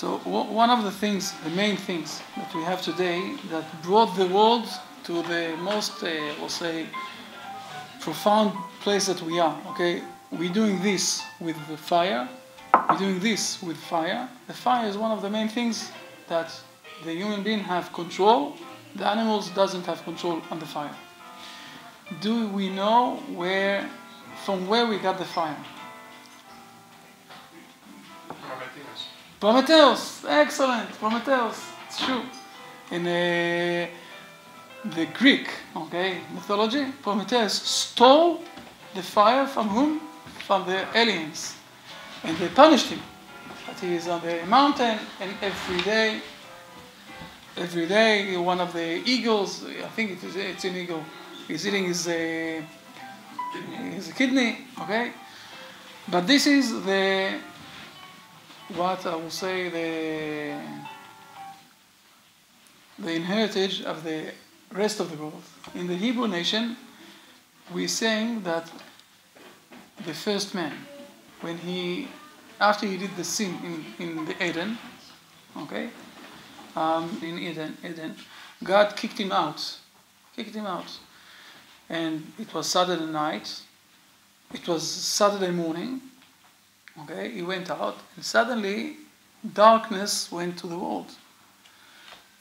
So one of the things, the main things that we have today that brought the world to the most, we'll say, profound place that we are, okay? We're doing this with the fire. We're doing this with fire. The fire is one of the main things that the human being have control. The animals doesn't have control on the fire. Do we know from where we got the fire? Prometheus, excellent, Prometheus, it's true. In the Greek, mythology, Prometheus stole the fire from whom? From the aliens. And they punished him. But he is on the mountain, and every day, one of the eagles, I think it's an eagle, is eating his kidney, okay? But this is what I will say, the inheritance of the rest of the world. In the Hebrew nation, we're saying that the first man, after he did the sin in the Eden, in Eden, God kicked him out. And it was Saturday night. It was Saturday morning. He went out, and suddenly darkness went to the world.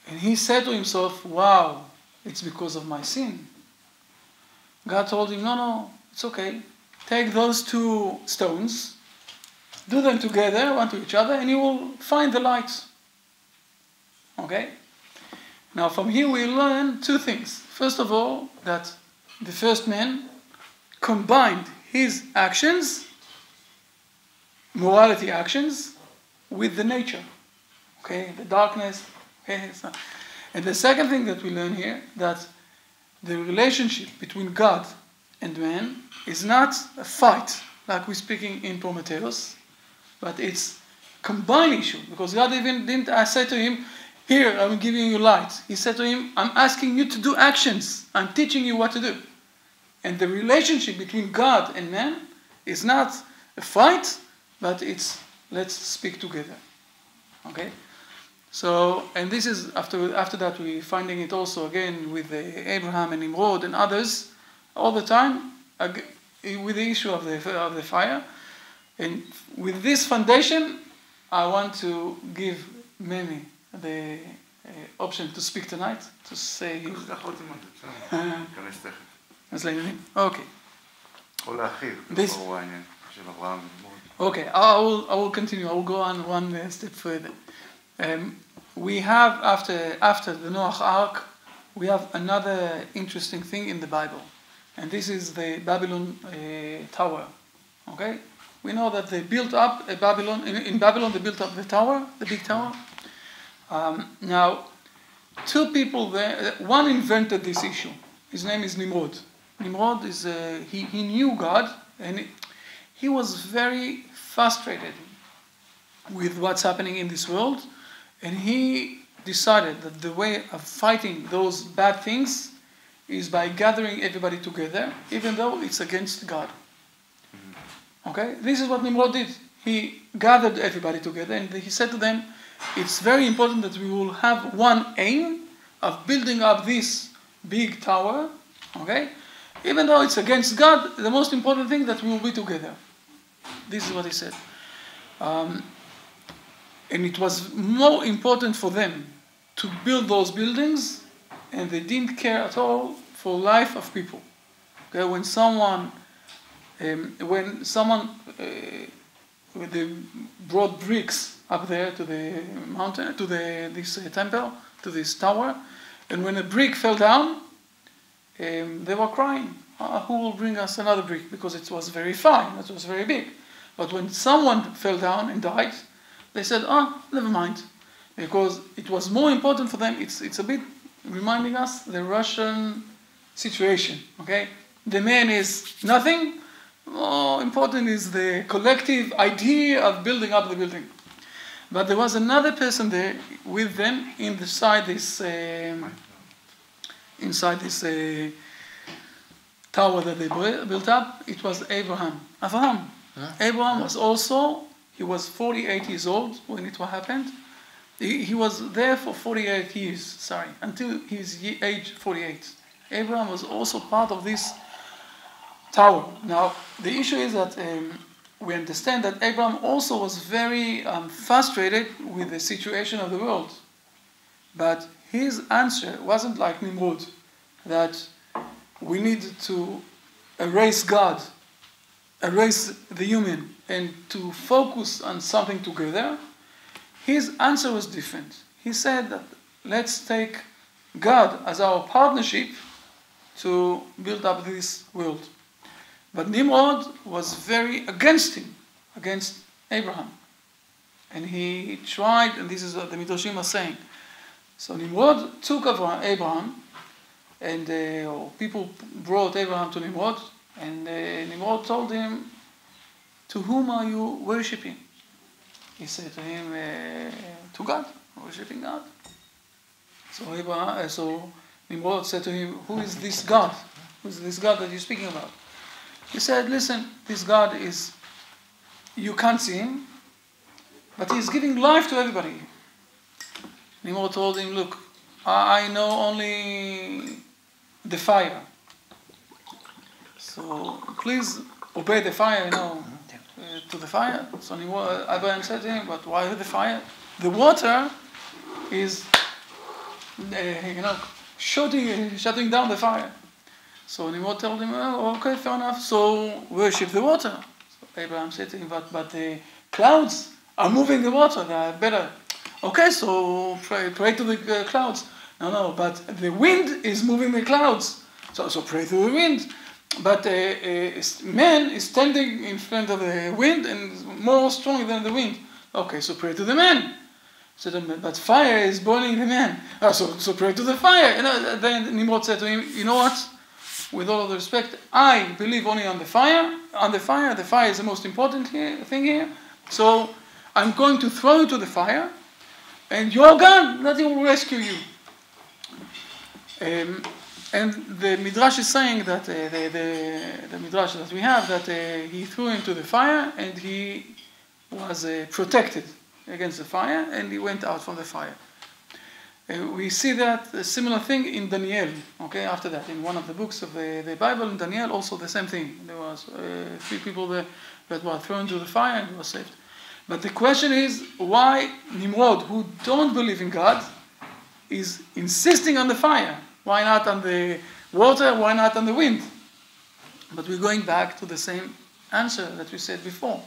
And he said to himself, wow, it's because of my sin. God told him, no, it's okay. Take those two stones, do them together, one to each other, and you will find the light. Now from here we learn two things. First of all, that the first man combined his actions, morality actions, with the nature. The darkness. And the second thing that we learn here, that the relationship between God and man is not a fight, like we're speaking in Prometheus, but it's combined issue. Because God even didn't say to him, here, I'm giving you light. He said to him, I'm asking you to do actions. I'm teaching you what to do. And the relationship between God and man is not a fight, but it's let's speak together. So, and this is after that we're finding it also again with Abraham and Nimrod and others all the time with the issue of the fire. And with this foundation, I want to give Memi the option to speak tonight, to say. Okay. Okay, I will continue. I will go on one step further. We have after the Noach Ark, we have another interesting thing in the Bible, and this is the Babylon Tower. We know that they built up a Babylon. In Babylon, they built up the tower, the big tower. Now, two people there. One invented this issue. His name is Nimrod. Nimrod is he knew God, and he was very frustrated with what's happening in this world, and he decided that the way of fighting those bad things is by gathering everybody together, even though it's against God. This is what Nimrod did. He gathered everybody together, and he said to them, it's very important that we will have one aim of building up this big tower, even though it's against God, the most important thing that we will be together. This is what he said. And it was more important for them to build those buildings, and they didn't care at all for life of people. When someone they brought bricks up there to the mountain, to this temple, to this tower, and when a brick fell down, they were crying. Who will bring us another brick? Because it was very fine, it was very big. But when someone fell down and died, they said, never mind. Because it was more important for them. It's a bit reminding us the Russian situation. The man is nothing. More important is the collective idea of building up the building. But there was another person there with them inside this tower that they built up. It was Abraham. Abraham was also, he was 48 years old when it happened. He was there for 48 years, until his age 48. Abraham was also part of this tower. Now, the issue is that we understand that Abraham also was very frustrated with the situation of the world. But his answer wasn't like Nimrod, that we need to erase God, erase the human, and to focus on something together. His answer was different. He said that let's take God as our partnership to build up this world. But Nimrod was very against him, against Abraham. And he tried, and this is what the Midrashim are saying. So Nimrod took Abraham, and people brought Abraham to Nimrod, and Nimrod told him, "To whom are you worshipping?" He said to him, "To God, worshipping God." So Nimrod said to him, "Who is this God? Who is this God that you're speaking about?" He said, "Listen, this God is, you can't see him, but he's giving life to everybody." Nimrod told him, "Look, I know only the fire. So please obey the fire, to the fire." So Abraham said to him, "But why the fire? The water is, shutting down the fire." So Nimrod told him, "Oh, okay, fair enough. So worship the water." So Abraham said to him, "But the clouds are moving the water. They are better." "Okay, so pray to the clouds." No, but the wind is moving the clouds. So pray to the wind. But man is standing in front of the wind and is more strong than the wind. "Okay, so pray to the man." So but fire is burning the man. So pray to the fire. And then Nimrod said to him, "You know what? With all the respect, I believe only on the fire. The fire is the most important thing here. So I'm going to throw you to the fire, and your God, nothing will rescue you." And the Midrash is saying that the Midrash that we have, that he threw him to the fire, and he was protected against the fire, and he went out from the fire. We see that a similar thing in Daniel. Okay, after that, in one of the books of the Bible, in Daniel, also the same thing. There was 3 people that were thrown to the fire and were saved. But the question is, why Nimrod, who don't believe in God, is insisting on the fire? Why not on the water? Why not on the wind? But we're going back to the same answer that we said before.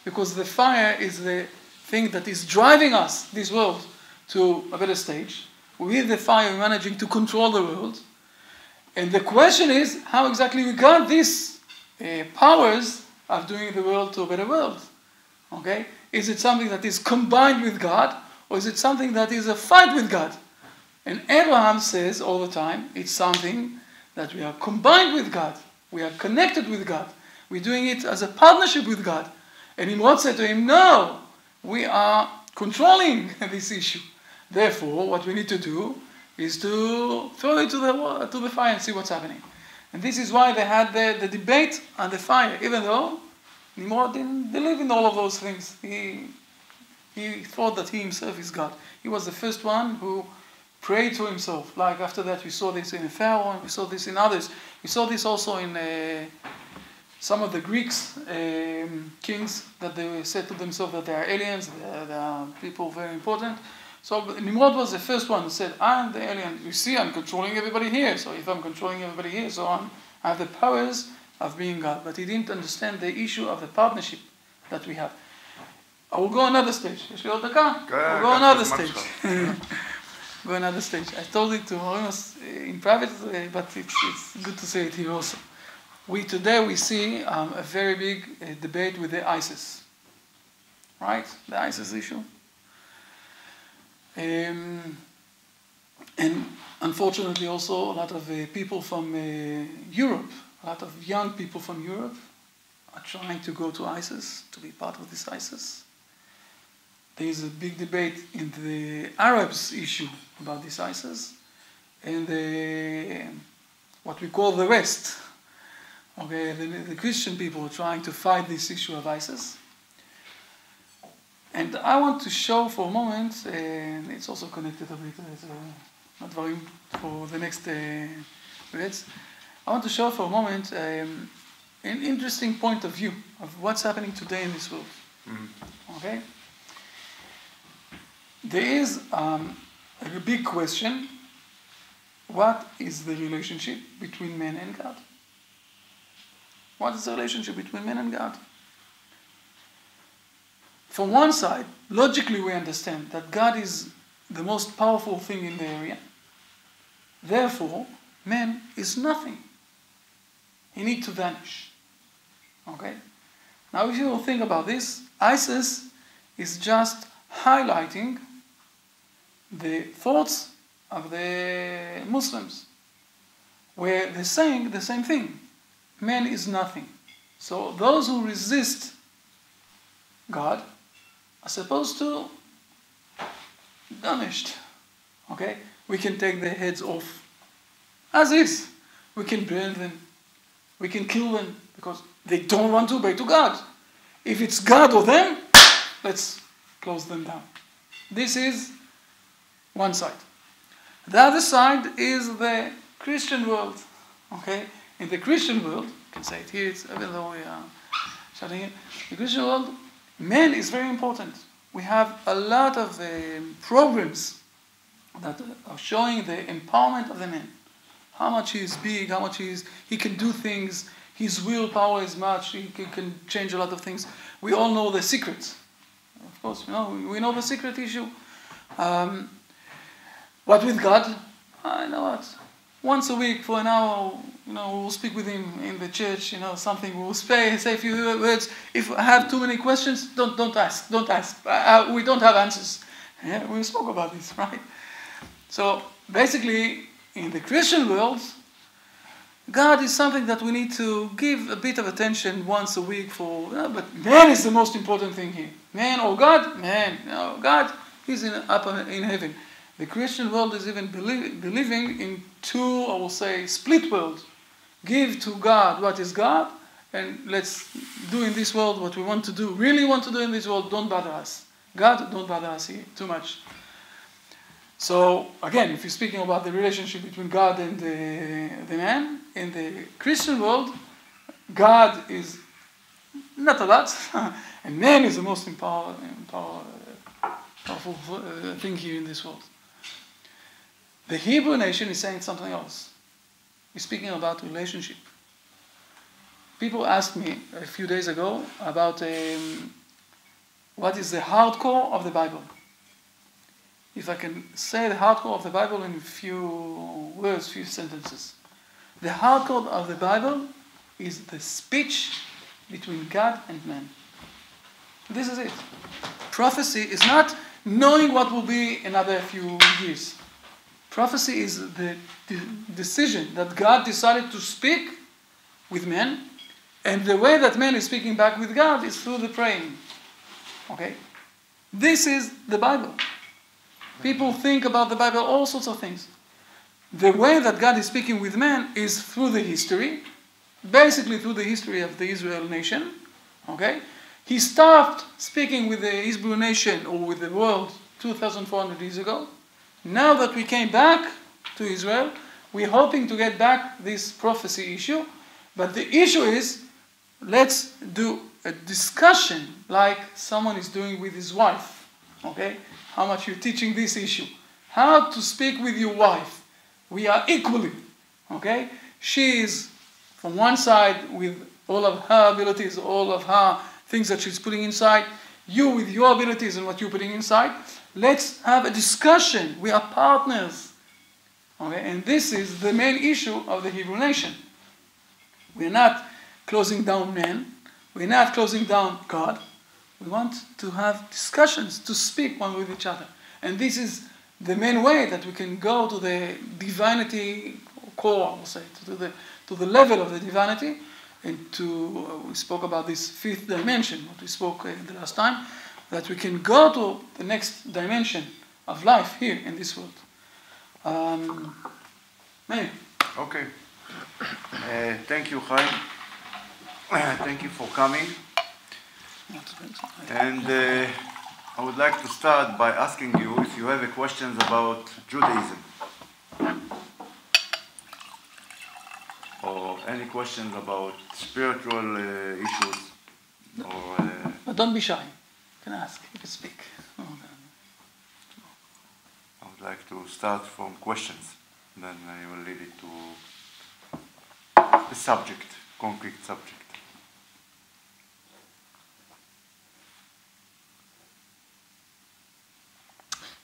Because the fire is the thing that is driving us, this world, to a better stage. With the fire, we're managing to control the world. And the question is, how exactly we got these powers of doing the world to a better world? Okay? Is it something that is combined with God, or is it something that is a fight with God? And Abraham says all the time, it's something that we are combined with God. We are connected with God. We're doing it as a partnership with God. And Nimrod said to him, "No, we are controlling this issue. Therefore, what we need to do is to throw it to the fire and see what's happening." And this is why they had the debate on the fire, even though Nimrod didn't believe in all of those things. He thought that he himself is God. He was the first one who prayed to himself. Like after that, we saw this in Pharaoh, and we saw this in others. We saw this also in some of the Greeks kings, that they said to themselves that they are aliens, they are people very important. So Nimrod was the first one who said, "I'm the alien. You see, I'm controlling everybody here. So if I'm controlling everybody here, so I have the powers of being God." But he didn't understand the issue of the partnership that we have. I will go another stage. I'll go another stage. Go another stage. I told it to Horimos in private, but it's good to say it here also. Today we see a very big debate with the ISIS. Right? The ISIS issue. And unfortunately also a lot of people from Europe, a lot of young people from Europe are trying to go to ISIS, to be part of this ISIS. There is a big debate in the Arabs issue about this ISIS, and what we call the West. Okay, the Christian people are trying to fight this issue of ISIS. And I want to show for a moment, and it's also connected a bit, not very for the next minutes. I want to show for a moment an interesting point of view of what's happening today in this world. Mm-hmm. Okay? There is a big question: what is the relationship between man and God? What is the relationship between man and God? From one side, logically we understand that God is the most powerful thing in the area. Therefore, man is nothing. He needs to vanish. Okay? Now if you think about this, ISIS is just highlighting the thoughts of the Muslims, where they're saying the same thing. Man is nothing. So those who resist God are supposed to be punished. Okay? We can take their heads off as is. We can burn them. We can kill them because they don't want to obey to God. If it's God or them, let's close them down. This is one side. The other side is the Christian world. Okay? In the Christian world, you can say it here, even though we are shouting it, the Christian world, man is very important. We have a lot of programs that are showing the empowerment of the man. How much he is big, how much he can do things, his willpower is much, he can change a lot of things. We all know the secrets. Of course, we know the secret issue. What with God? I know what. Once a week for an hour, we'll speak with him in the church, something, we'll say a few words. If I have too many questions, don't ask. We don't have answers. Yeah, we spoke about this, right? So basically, in the Christian world, God is something that we need to give a bit of attention once a week for, but man is the most important thing here. Man or God? Man. God is up in heaven. The Christian world is even believing in two, I will say, split worlds. Give to God what is God, and let's do in this world what we want to do. Really want to do in this world, don't bother us. God, don't bother us here too much. So, again, if you're speaking about the relationship between God and the man, in the Christian world, God is not a lot, and man is the most powerful thing here in this world. The Hebrew nation is saying something else. He's speaking about relationship. People asked me a few days ago about what is the hardcore of the Bible. If I can say the hardcore of the Bible in a few words, few sentences. The hardcore of the Bible is the speech between God and man. This is it. Prophecy is not knowing what will be another few years. Prophecy is the decision that God decided to speak with man, and the way that man is speaking back with God is through the praying. Okay? This is the Bible. People think about the Bible, all sorts of things. The way that God is speaking with man is through the history, basically through the history of the Israel nation. Okay? He stopped speaking with the Hebrew nation or with the world 2,400 years ago. Now that we came back to Israel, we're hoping to get back this prophecy issue. But the issue is, let's do a discussion like someone is doing with his wife. Okay? How much you're teaching this issue. How to speak with your wife. We are equally. Okay? She is from one side with all of her abilities, all of her things that she's putting inside. You with your abilities and what you're putting inside. Let's have a discussion. We are partners. Okay? And this is the main issue of the Hebrew nation. We're not closing down man. We're not closing down God. We want to have discussions, to speak one with each other. And this is the main way that we can go to the divinity core, I will say, to the level of the divinity, and we spoke about this fifth dimension, what we spoke the last time, that we can go to the next dimension of life here in this world. Maybe. Okay. Thank you, Chaim. Thank you for coming. And I would like to start by asking you if you have questions about Judaism. Or any questions about spiritual issues. Or, But don't be shy. You can ask, you can speak. I would like to start from questions. Then I will lead it to the subject, concrete subject.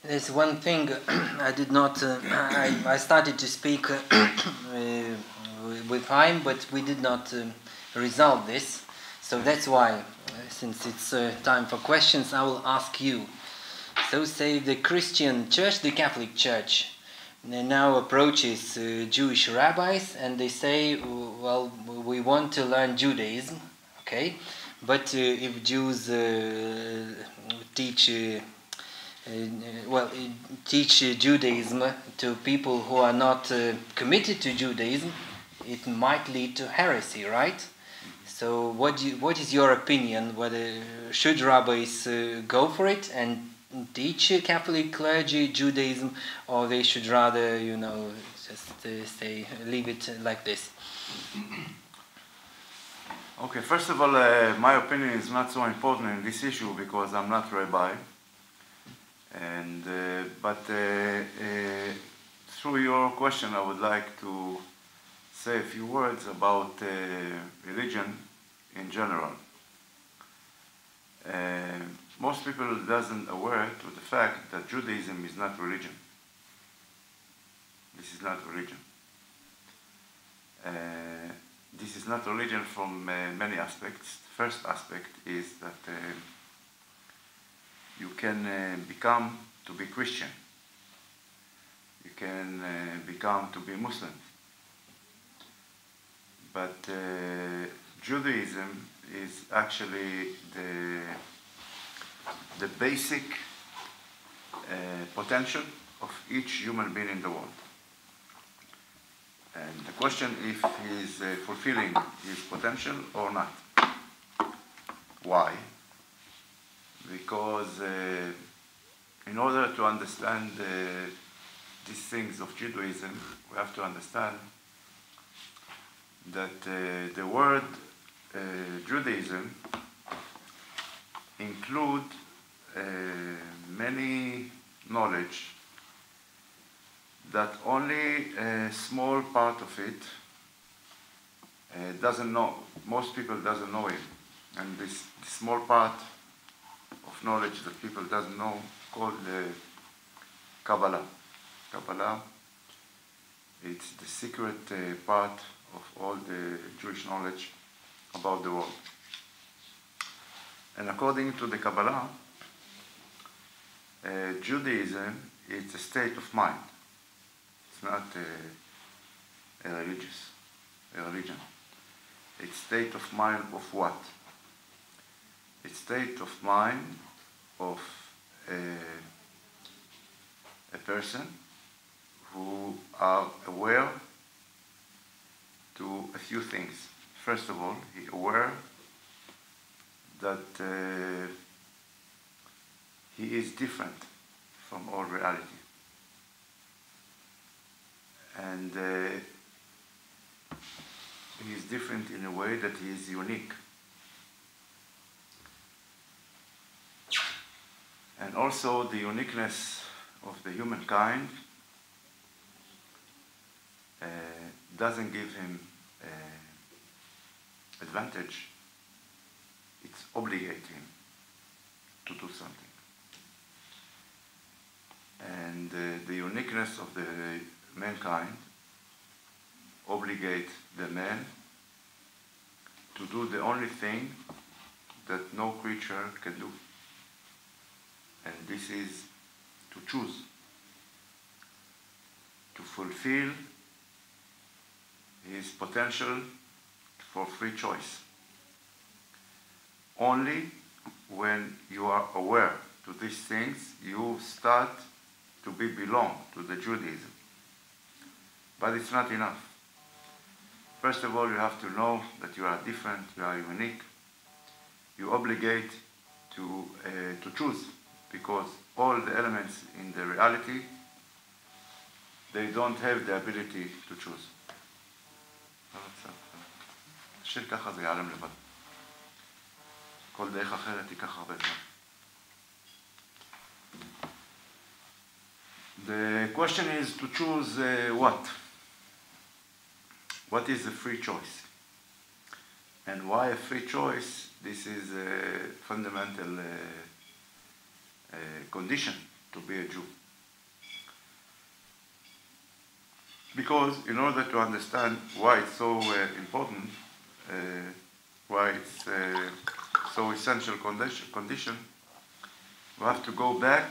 There's one thing I did not. I started to speak with Chaim, but we did not resolve this. So that's why, since it's time for questions, I will ask you. So, say the Christian Church, the Catholic Church, now approaches Jewish rabbis, and they say, "Well, we want to learn Judaism, okay? But if Jews teach." Teach Judaism to people who are not committed to Judaism, it might lead to heresy, right? So what is your opinion? Whether should rabbis go for it and teach Catholic clergy Judaism, or they should rather, just leave it like this? Okay, first of all, my opinion is not so important in this issue because I'm not rabbi. And through your question, I would like to say a few words about religion in general. Most people doesn't aware to the fact that Judaism is not religion. This is not religion. This is not religion from many aspects. The first aspect is that you can become to be Christian. You can become to be Muslim. But Judaism is actually the basic potential of each human being in the world. And the question if he is fulfilling his potential or not. Why? Because in order to understand these things of Judaism, we have to understand that the word Judaism include many knowledge that only a small part of it doesn't know. Most people doesn't know it, and this small part of knowledge that people doesn't know called Kabbalah. Kabbalah, it's the secret part of all the Jewish knowledge about the world. And according to the Kabbalah, Judaism is a state of mind. It's not a religion. It's state of mind of what? It's state of mind of a person who are aware to a few things. First of all, he aware that he is different from all reality. And he is different in a way that he is unique. And also the uniqueness of the humankind doesn't give him advantage, it's obligate him to do something. And the uniqueness of the mankind obligate the man to do the only thing that no creature can do. And this is to choose, to fulfill his potential for free choice. Only when you are aware to these things, you start to belong to the Judaism. But it's not enough. First of all, you have to know that you are different, you are unique. You obligate to choose because all the elements in the reality, they don't have the ability to choose. תשאיר ככה זה ייעלם לבד. כל דרך אחרת ייקח הרבה זמן. The question is to choose what? What is a free choice? And why a free choice? This is a fundamental condition to be a Jew. Because in order to understand why it's so important, why it's so essential condition, we have to go back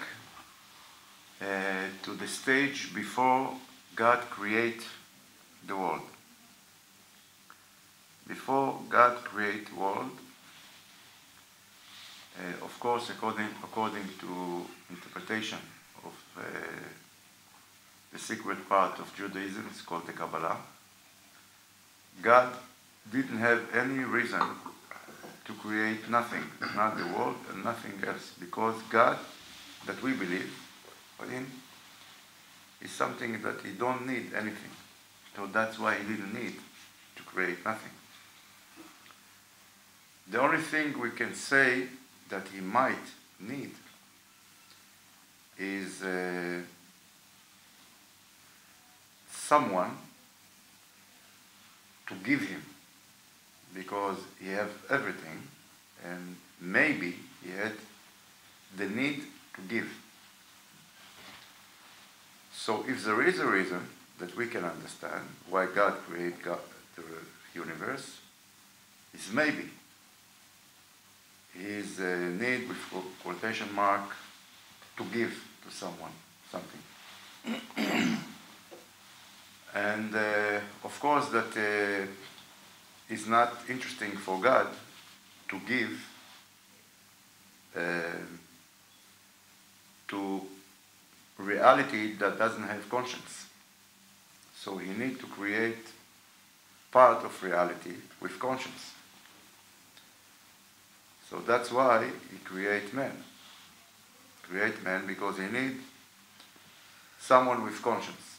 to the stage before God created the world. Before God created the world, of course, according to interpretation of the secret part of Judaism, it's called the Kabbalah, God didn't have any reason to create nothing, not the world and nothing else, because God, that we believe in, is something that he don't need anything. So that's why he didn't need to create nothing. The only thing we can say that he might need is someone to give him, because he has everything and maybe he had the need to give. So if there is a reason that we can understand why God created the universe, is maybe his need, with quotation mark, to give to someone something. And of course that is not interesting for God to give to reality that doesn't have conscience. So he needs to create part of reality with conscience. So that's why he creates man. Create man because he needs someone with conscience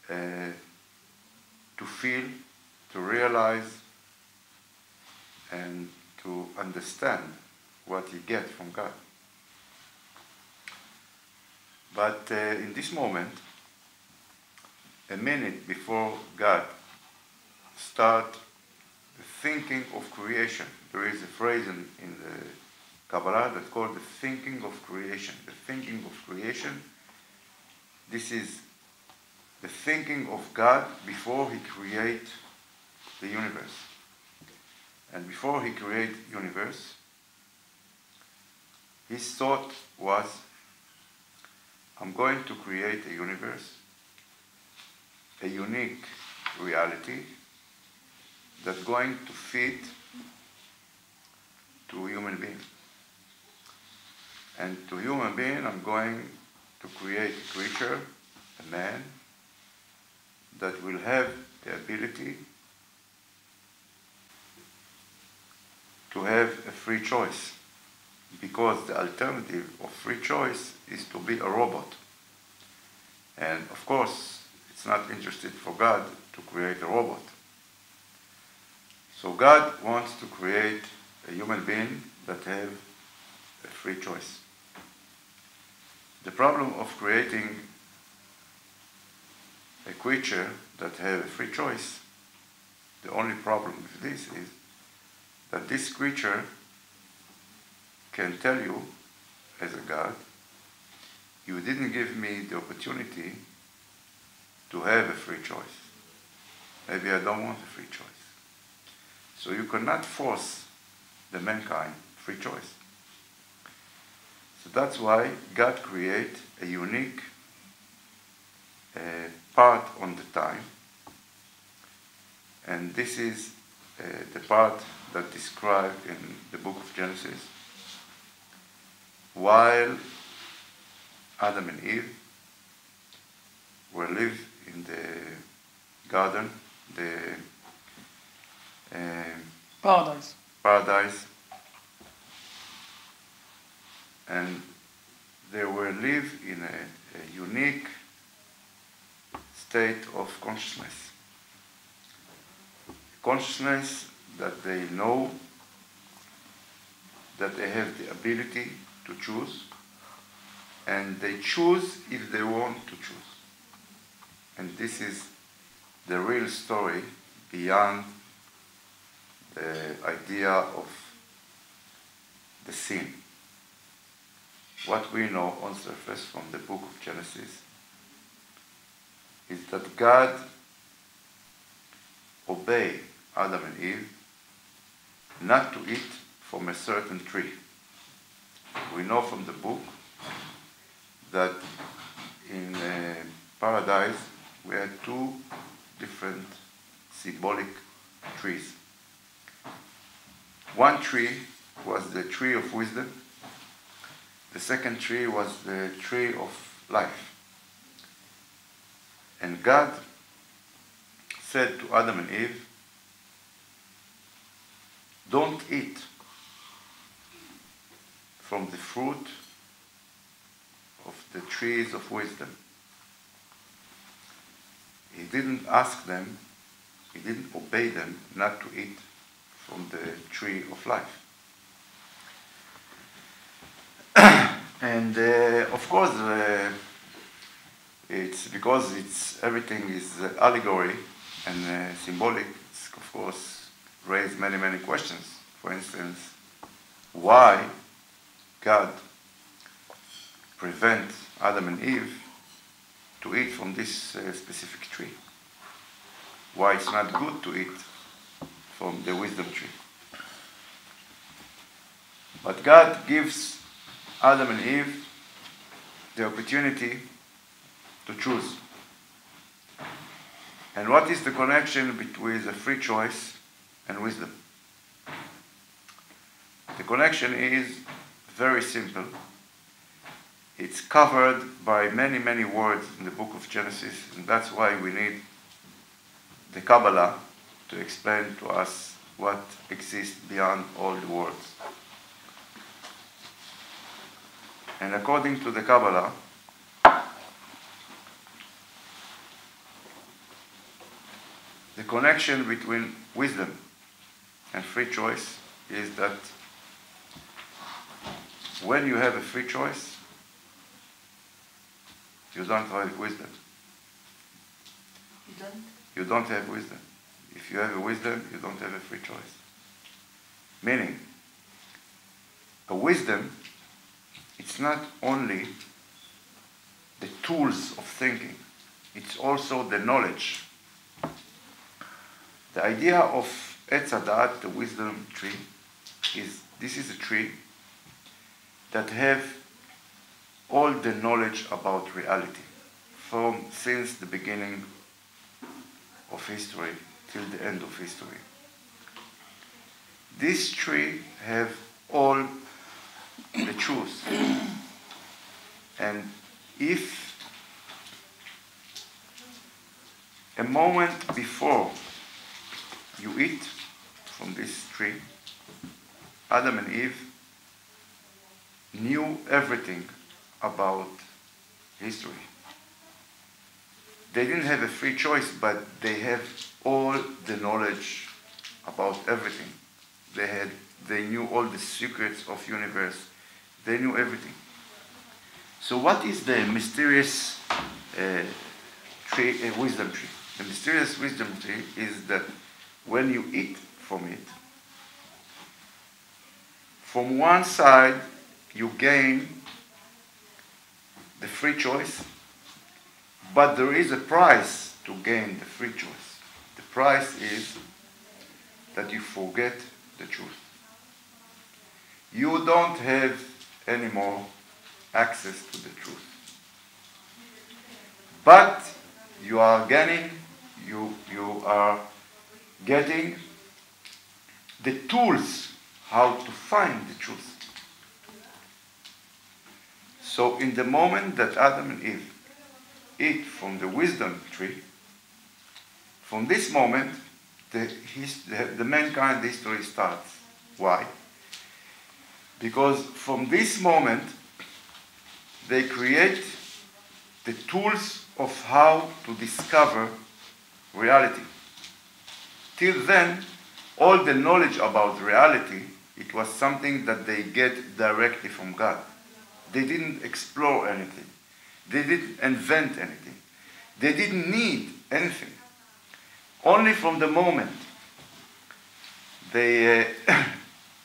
to feel, to realize, and to understand what he gets from God. But in this moment, a minute before God start the thinking of creation, there is a phrase in the Kabbalah that's called the thinking of creation. The thinking of creation, this is the thinking of God before he created the universe. And before he created the universe, his thought was, I'm going to create a universe, a unique reality that's going to fit to a human being. And to human being, I'm going to create a creature, a man, that will have the ability to have a free choice. Because the alternative of free choice is to be a robot. And of course, it's not interested for God to create a robot. So God wants to create a human being that have a free choice. The problem of creating a creature that have a free choice, the only problem with this is that this creature can tell you, as a God, you didn't give me the opportunity to have a free choice. Maybe I don't want a free choice. So you cannot force the mankind free choice. So that's why God created a unique part on the time. And this is the part that described in the book of Genesis. While Adam and Eve were live in the garden, the paradise. and they will live in a unique state of consciousness. Consciousness that they know that they have the ability to choose, and they choose if they want to choose. And this is the real story beyond the idea of the sin. What we know on surface from the book of Genesis is that God obeyed Adam and Eve not to eat from a certain tree. We know from the book that in paradise we had two different symbolic trees. One tree was the tree of wisdom. The second tree was the tree of life. And God said to Adam and Eve, don't eat from the fruit of the trees of wisdom. He didn't ask them, he didn't obey them not to eat from the tree of life. And of course, it's because everything is allegory and symbolic. It's of course raised many questions. For instance, why God prevent Adam and Eve to eat from this specific tree? Why it's not good to eat from the wisdom tree? But God gives Adam and Eve the opportunity to choose. And what is the connection between the free choice and wisdom? The connection is very simple. It's covered by many words in the book of Genesis, and that's why we need the Kabbalah to explain to us what exists beyond all the words. And according to the Kabbalah, the connection between wisdom and free choice is that when you have a free choice, you don't have wisdom. You don't? You don't have wisdom. If you have a wisdom, you don't have a free choice. Meaning, a wisdom, it's not only the tools of thinking, it's also the knowledge. The idea of Etz Hadat, the wisdom tree, this is a tree that have all the knowledge about reality since the beginning of history till the end of history. This tree have all the truth. And if a moment before you eat from this tree, Adam and Eve knew everything about history. They didn't have a free choice, but they have all the knowledge about everything. They knew all the secrets of universe. They knew everything. So what is the mysterious wisdom tree? The mysterious wisdom tree is that when you eat from it, from one side you gain the free choice, but there is a price to gain the free choice. The price is that you forget the truth. You don't have any more access to the truth. But you are gaining, you are getting the tools how to find the truth. So in the moment that Adam and Eve eat from the wisdom tree, from this moment the mankind history starts. Why? Because from this moment, they create the tools of how to discover reality. Till then, all the knowledge about reality, it was something that they get directly from God. They didn't explore anything. They didn't invent anything. They didn't need anything. Only from the moment they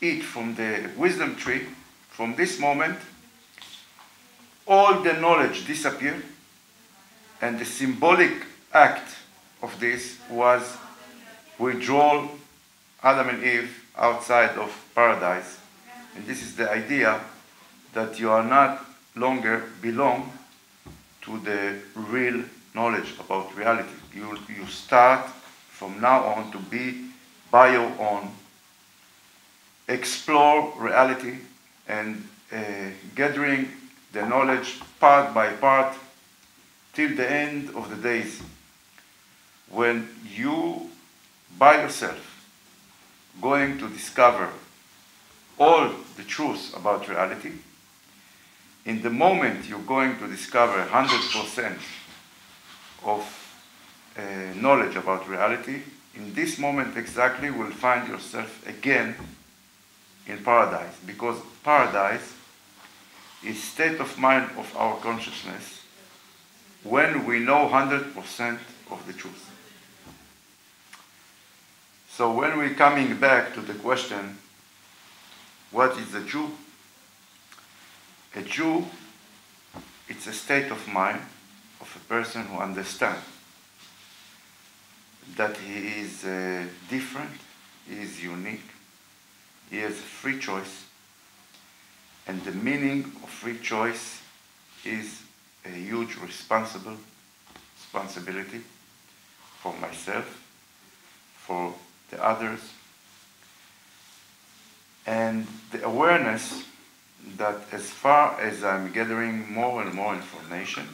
eat from the wisdom tree, from this moment, all the knowledge disappeared, and the symbolic act of this was withdrawal Adam and Eve outside of paradise. And this is the idea that you are not longer belong to the real knowledge about reality. You start from now on to be by your own, explore reality, and gathering the knowledge part by part till the end of the days, when you by yourself going to discover all the truths about reality. In the moment you're going to discover 100% of knowledge about reality, in this moment exactly will find yourself again in paradise, because paradise is state of mind of our consciousness when we know 100% of the truth. So when we're coming back to the question, what is a Jew? A Jew, it's a state of mind of a person who understands that he is different, he is unique, he has a free choice, and the meaning of free choice is a huge responsibility for myself, for the others, and the awareness that as far as I'm gathering more and more information,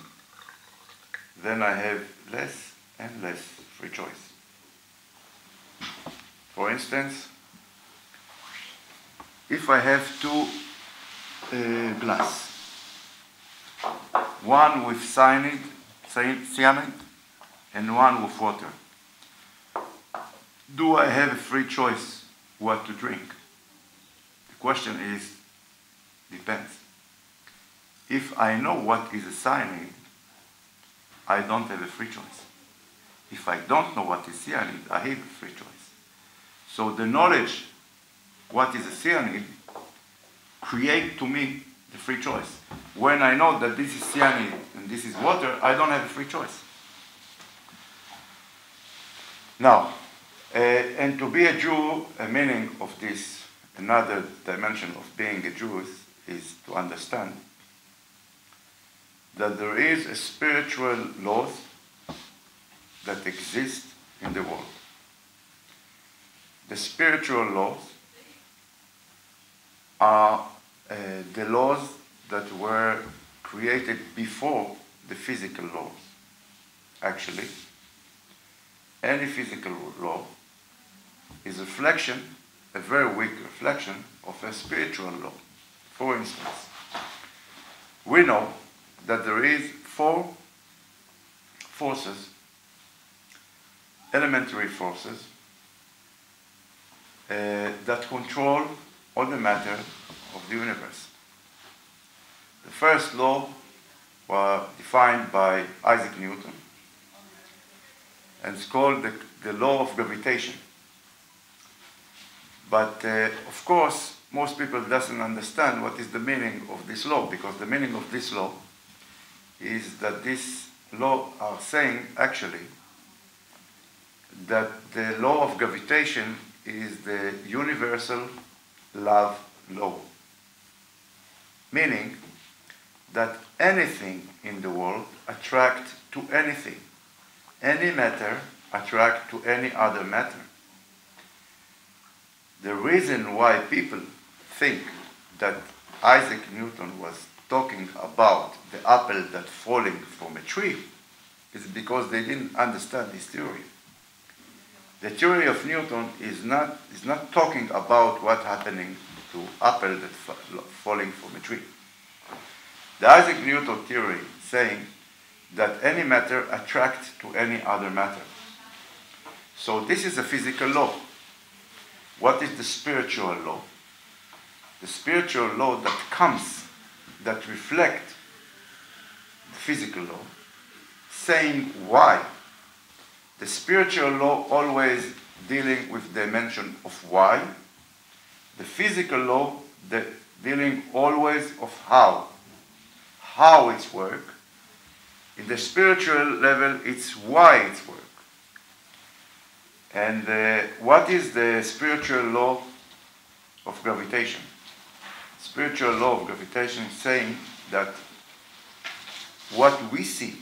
then I have less and less free choice. For instance, if I have two glass, one with cyanide and one with water, do I have a free choice what to drink? The question is, depends. If I know what is a cyanide, I don't have a free choice. If I don't know what is cyanide, I have a free choice. So the knowledge, what is a cyanide, create to me the free choice. When I know that this is cyanide and this is water, I don't have a free choice. Now, and to be a Jew, a meaning of this, another dimension of being a Jew is to understand that there is a spiritual laws that exist in the world. The spiritual laws are the laws that were created before the physical laws. Actually, any physical law is a reflection, a very weak reflection of a spiritual law. For instance, we know that there is 4 forces, elementary forces, that control all the matter of the universe. The first law was defined by Isaac Newton, and it's called the law of gravitation. But of course, most people doesn't understand what is the meaning of this law, because the meaning of this law is that this law are saying actually that the law of gravitation is the universal love law. Meaning that anything in the world attracts to anything. Any matter attracts to any other matter. The reason why people think that Isaac Newton was talking about the apple that falling from a tree is because they didn't understand his theory. The theory of Newton is not talking about what's happening to apple that falling from a tree. The Isaac Newton theory saying that any matter attracts to any other matter. So this is a physical law. What is the spiritual law? The spiritual law that comes, that reflects the physical law, saying why. The spiritual law always dealing with the dimension of why. The physical law dealing always of how it's work. In the spiritual level, it's why it's work. And what is the spiritual law of gravitation? Spiritual law of gravitation is saying that what we see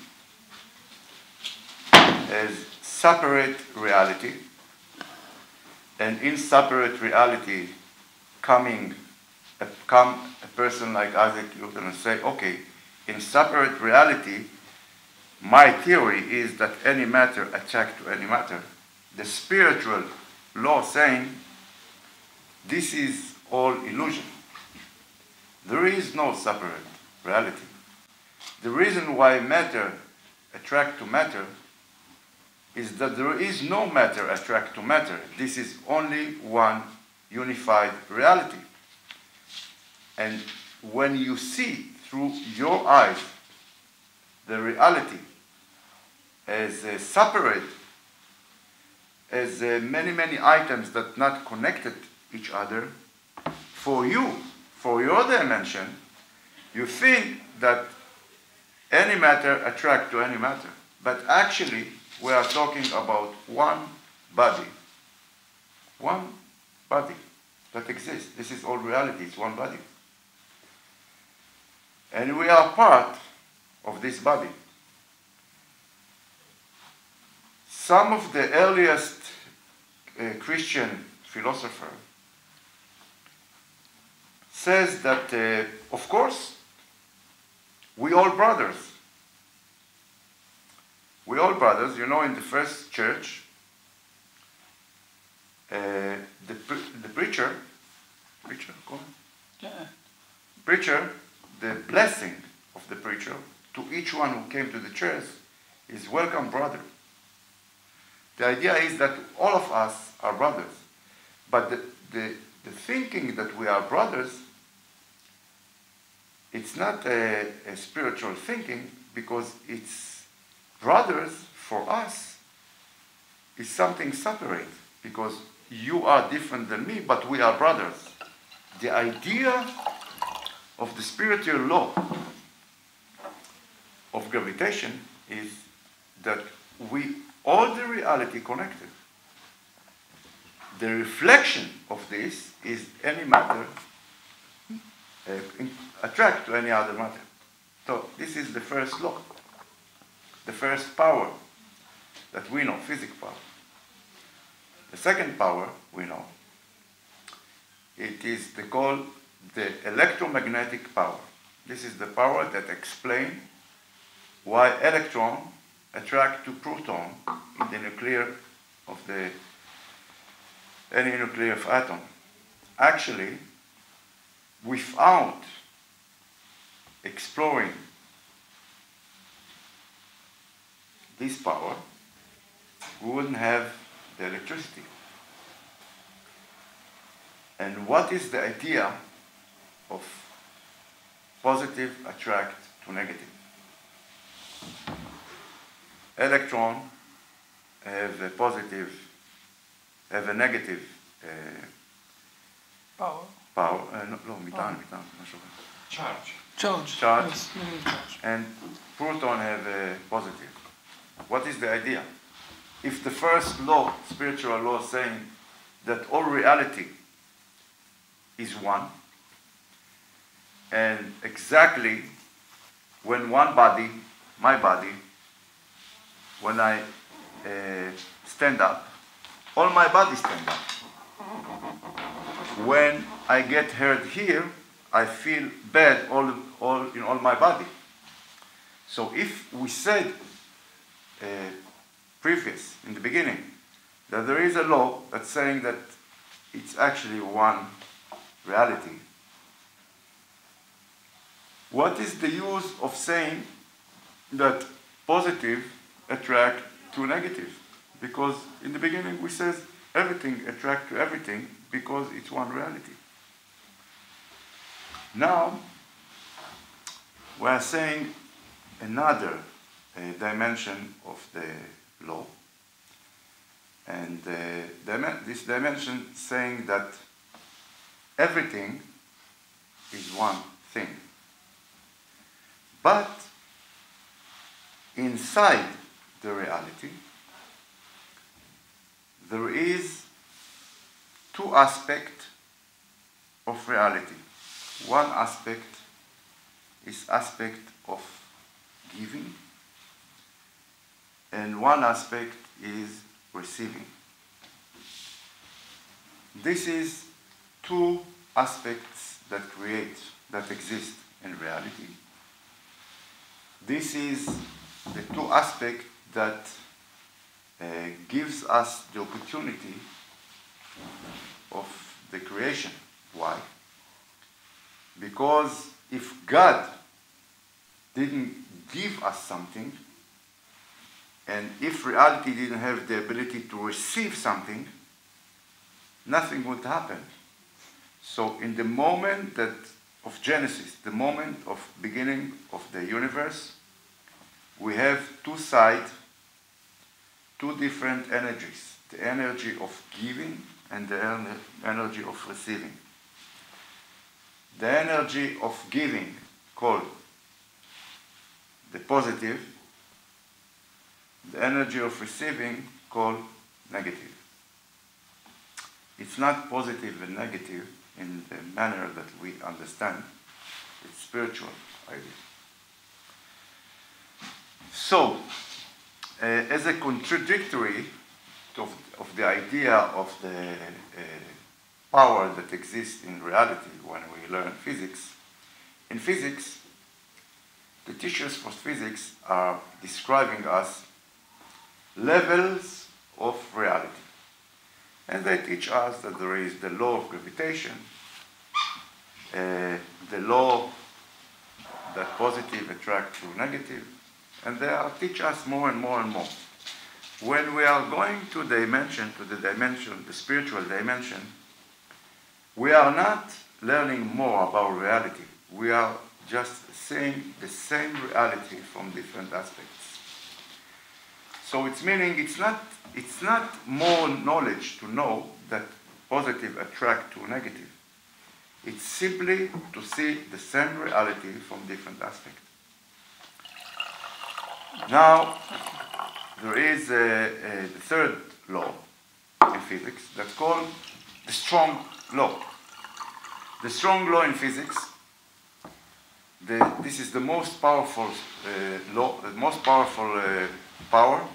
as separate reality, and in separate reality come a person like Isaac Newton and say, okay, in separate reality, my theory is that any matter attracts to any matter. The spiritual law saying this is all illusion. There is no separate reality. The reason why matter attracts to matter is that there is no matter attract to matter. This is only one unified reality. And when you see through your eyes the reality as separate, as many items that not connected each other, for you, for your dimension, you think that any matter attract to any matter. But actually, we are talking about one body that exists. This is all reality, it's one body. And we are part of this body. Some of the earliest Christian philosopher says that, of course, we all brothers. We all brothers. You know, in the first church, the preacher, go on. Yeah. Preacher, the blessing of the preacher to each one who came to the church is welcome, brother. The idea is that all of us are brothers. But the thinking that we are brothers, it's not a spiritual thinking, because it's brothers for us is something separate, because you are different than me, but we are brothers. The idea of the spiritual law of gravitation is that all the reality connected. The reflection of this is any matter attract to any other matter. So this is the first law, the first power that we know, physical power. The second power we know, it is called the electromagnetic power. This is the power that explains why electron attract to proton in the nuclear of any nuclear of atom. Actually, without exploring this power, we wouldn't have the electricity. And what is the idea of positive attract to negative? Electron have a negative Power. Charge. Yes, And proton have a positive. What is the idea? If the first law, spiritual law, saying that all reality is one, and exactly when one body, my body, when I stand up, all my body stand up. When I get hurt here, I feel bad all in all my body. So if we said previous, in the beginning, that there is a law that's saying that it's actually one reality, what is the use of saying that positive attract to negative? Because in the beginning we says everything attract to everything because it's one reality. Now we are saying another dimension of the law, and this dimension saying that everything is one thing, but inside the reality there is two aspects of reality. One aspect is aspect of giving, and one aspect is receiving. This is two aspects that exist in reality. This is the two aspects that gives us the opportunity of the creation. Why? Because if God didn't give us something, and if reality didn't have the ability to receive something, nothing would happen. So in the moment of Genesis, the moment of beginning of the universe, we have two sides, two different energies, the energy of giving and the energy of receiving. The energy of giving, called the positive, the energy of receiving, called negative. It's not positive and negative in the manner that we understand. It's spiritual idea. So, as a contradictory of the idea of the power that exists in reality when we learn physics, in physics, the teachers for physics are describing us levels of reality. And they teach us that there is the law of gravitation, the law that positive attract to negative, and they teach us more and more and more. When we are going to the spiritual dimension, we are not learning more about reality. We are just seeing the same reality from different aspects. So it's meaning it's not more knowledge to know that positive attract to negative. It's simply to see the same reality from different aspects. Now, there is the third law in physics that's called the strong law. The strong law in physics, this is the most powerful law, the most powerful power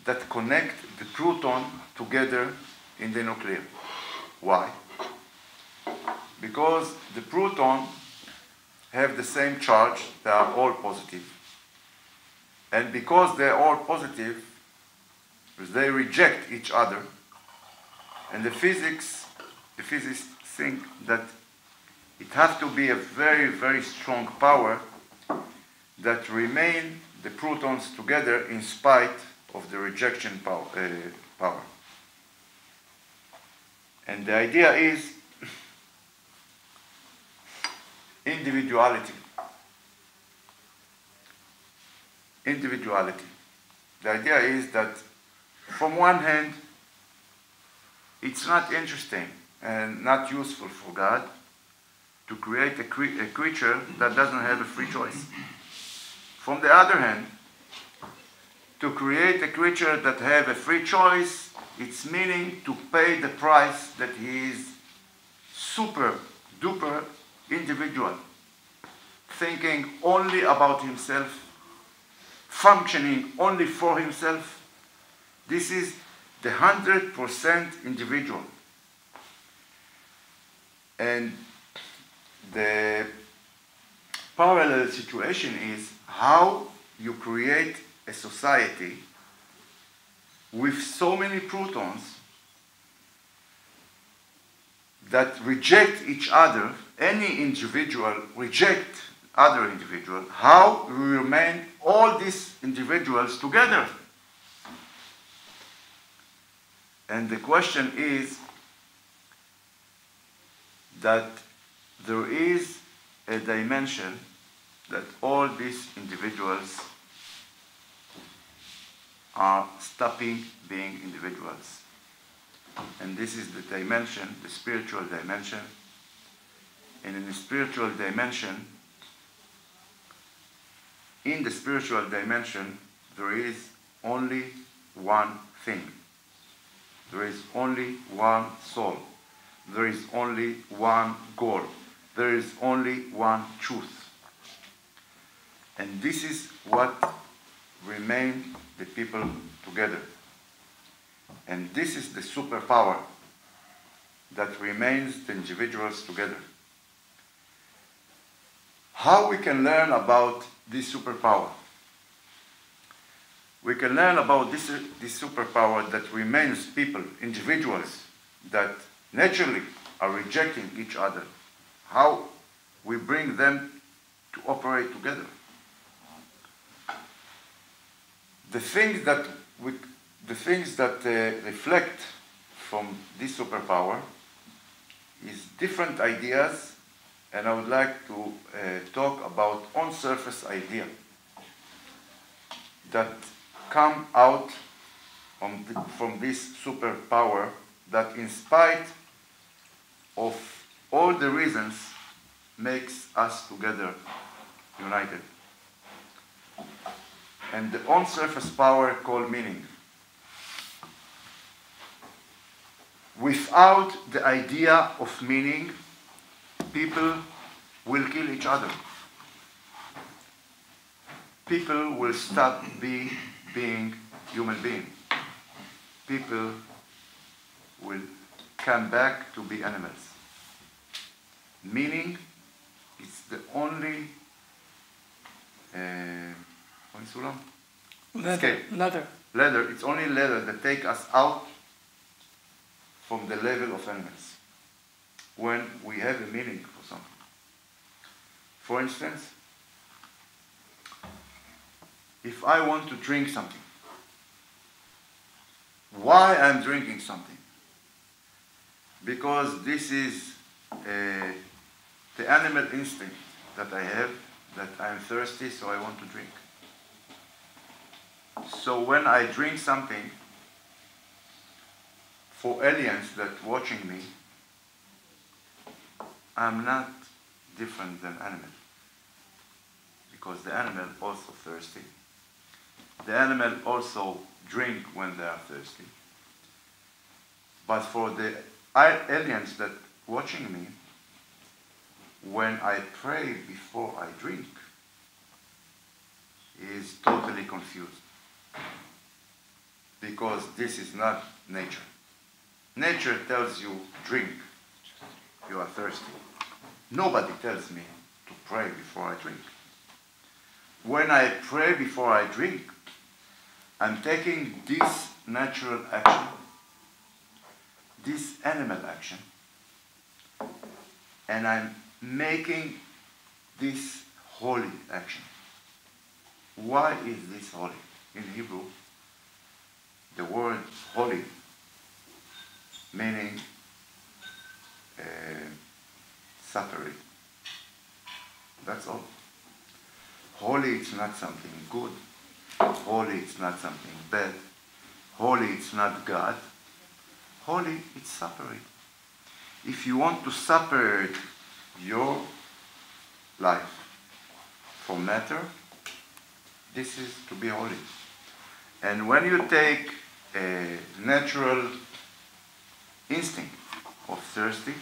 that connect the proton together in the nucleus. Why? Because the proton have the same charge, they are all positive. And because they are all positive, they reject each other. And the physicists think that it has to be a very, very strong power that remain the protons together in spite of the rejection power. And the idea is individuality. Individuality. The idea is that from one hand, it's not interesting and not useful for God to create a creature that doesn't have a free choice. From the other hand, to create a creature that have a free choice, it's meaning to pay the price that he is super duper individual, thinking only about himself, functioning only for himself. This is the 100% individual. And the parallel situation is how you create a society with so many protons that reject each other, any individual reject other individual, how we remain all these individuals together? And the question is that there is a dimension that all these individuals are stopping being individuals. And this is the dimension, the spiritual dimension. And in the spiritual dimension, there is only one thing. There is only one soul. There is only one goal. There is only one truth. And this is what remains the people together. And this is the superpower that remains the individuals together. How we can learn about this superpower? We can learn about this superpower that remains people, individuals, that naturally are rejecting each other. How we bring them to operate together. The things that reflect from this superpower is different ideas, and I would like to talk about on-surface ideas that come out from this superpower that, in spite of all the reasons, makes us together united. And the on-surface power called meaning. Without the idea of meaning, people will kill each other. People will stop being human beings. People will come back to be animals. Meaning is the only ladder. It's only ladder that takes us out from the level of animals when we have a meaning for something. For instance, if I want to drink something, why I'm drinking something? Because this is the animal instinct that I have, that I'm thirsty, so I want to drink. So when I drink something, for aliens that watching me, I'm not different than animal. Because the animal also thirsty. The animal also drink when they are thirsty. But for the aliens that watching me, when I pray before I drink, is totally confused. Because this is not nature. Nature tells you, drink, you are thirsty. Nobody tells me to pray before I drink. When I pray before I drink, I'm taking this natural action, this animal action, and I'm making this holy action. Why is this holy? In Hebrew, the word holy, meaning separate. That's all. Holy, it's not something good. Holy, it's not something bad. Holy, it's not God. Holy, it's separate. If you want to separate your life from matter, this is to be holy. And when you take a natural instinct of thirsty,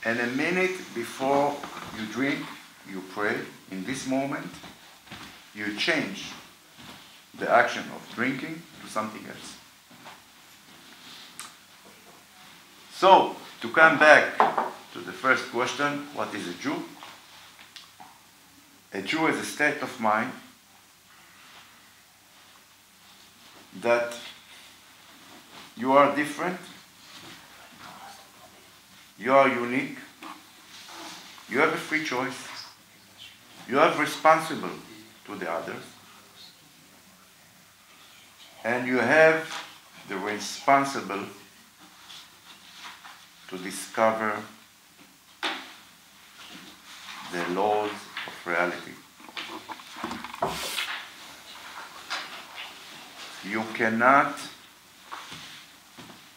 and a minute before you drink, you pray, in this moment, you change the action of drinking to something else. So, to come back to the first question, what is a Jew? A Jew is a state of mind that you are different You are unique. You have a free choice. You are responsible to the others. And you have the responsible to discover the laws of reality. You cannot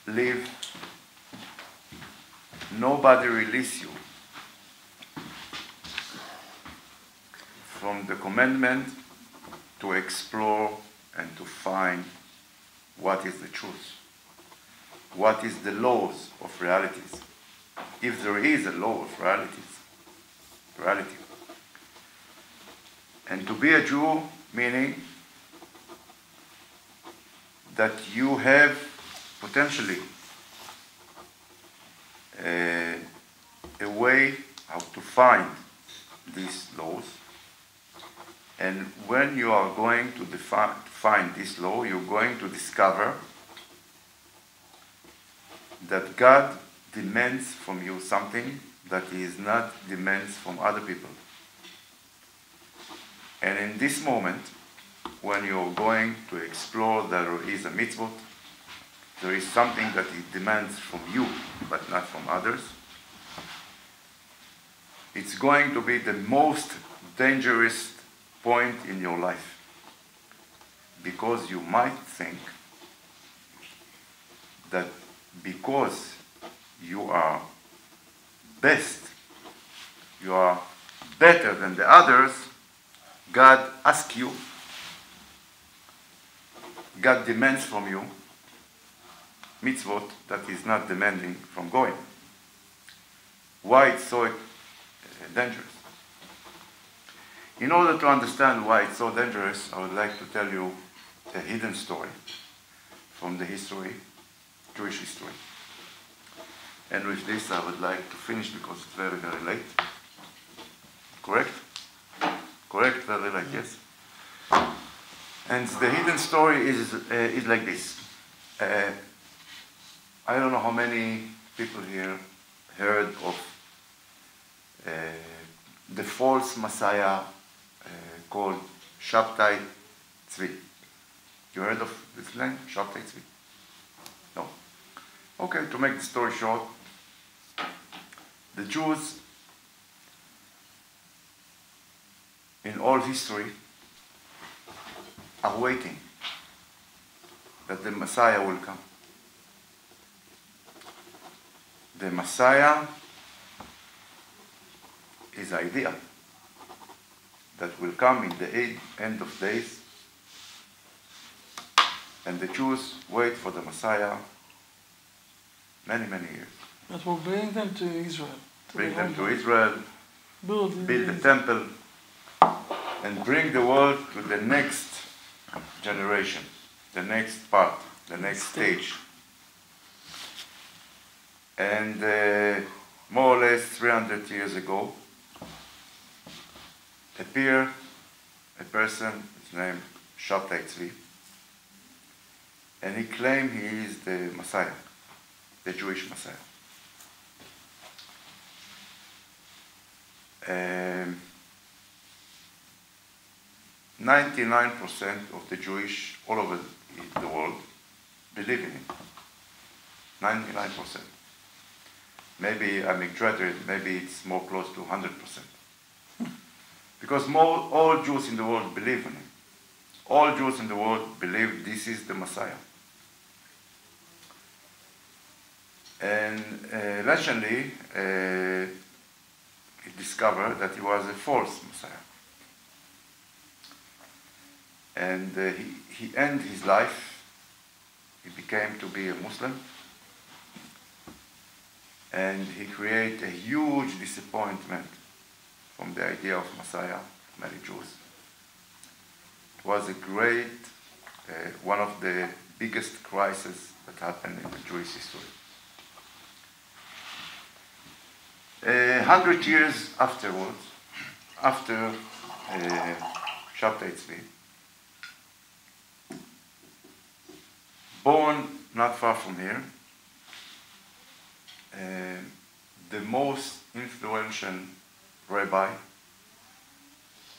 live, nobody release you from the commandment to explore and to find what is the truth, what is the laws of realities, if there is a law of reality. And to be a Jew meaning that you have potentially a way how to find these laws. And when you are going to find this law, you're going to discover that God demands from you something that He is not demands from other people. And in this moment, when you're going to explore that there is a mitzvot, there is something that He demands from you, but not from others, it's going to be the most dangerous point in your life. Because you might think that because you are best, you are better than the others, God asks you, God demands from you mitzvot that is not demanding from going. Why it's so dangerous? In order to understand why it's so dangerous, I would like to tell you a hidden story from the history, Jewish history. And with this I would like to finish because it's very, very late. Correct? Correct, very late, yes. And the hidden story is like this. I don't know how many people here heard of the false Messiah called Shabtai Tzvi. You heard of this name, Shabtai Tzvi? No. Okay, to make the story short, the Jews in all history are waiting that the Messiah will come. The Messiah is idea that will come in the end of days, and the Jews wait for the Messiah many, many years. That will bring them to Israel. Bring them to Israel, build the temple, and bring the world to the next generation, the next part, the next stage. And more or less 300 years ago, appeared a person, his name Shabtai Tzvi, and he claimed he is the Messiah, the Jewish Messiah. 99% of the Jewish all over the world believe in him. 99%. Maybe I'm exaggerating, maybe it's more close to 100%. Because all Jews in the world believe in him. All Jews in the world believe this is the Messiah. And recently, he discovered that he was a false Messiah. And he ended his life. He became to be a Muslim. And he created a huge disappointment from the idea of Messiah, many Jews. It was a great, one of the biggest crises that happened in the Jewish history. 100 years afterwards, after Shabtai Tzvi, born not far from here, the most influential rabbi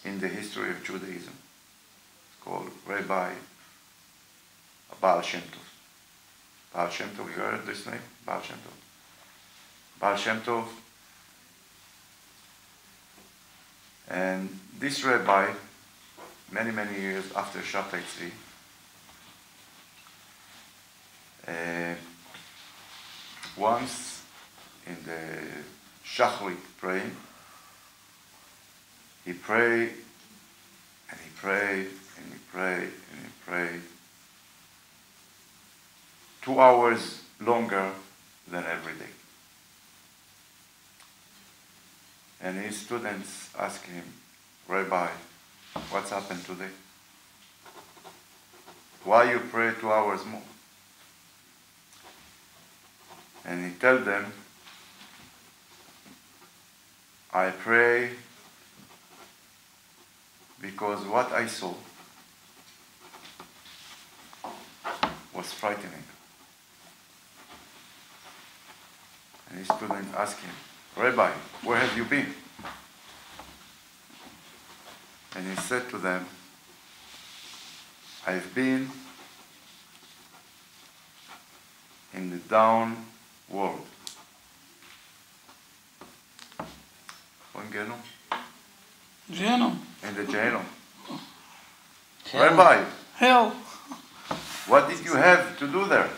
in the history of Judaism. It's called Rabbi Baal Shem Tov. Baal Shem Tov, you heard this name? Baal Shem Tov. Baal Shem Tov. And this rabbi, many, many years after Shabtai Tzvi, once in the Shachrit praying, he prayed, and he prayed, and he prayed, and he prayed, 2 hours longer than every day. And his students asked him, Rabbi, what's happened today? Why you pray 2 hours more? And he told them, I pray because what I saw was frightening. And his student asked him, Rabbi, where have you been? And he said to them, I've been in the down world. Gehenom. In the Gehenom. Hell. Rabbi, Hell. what did you have to do there?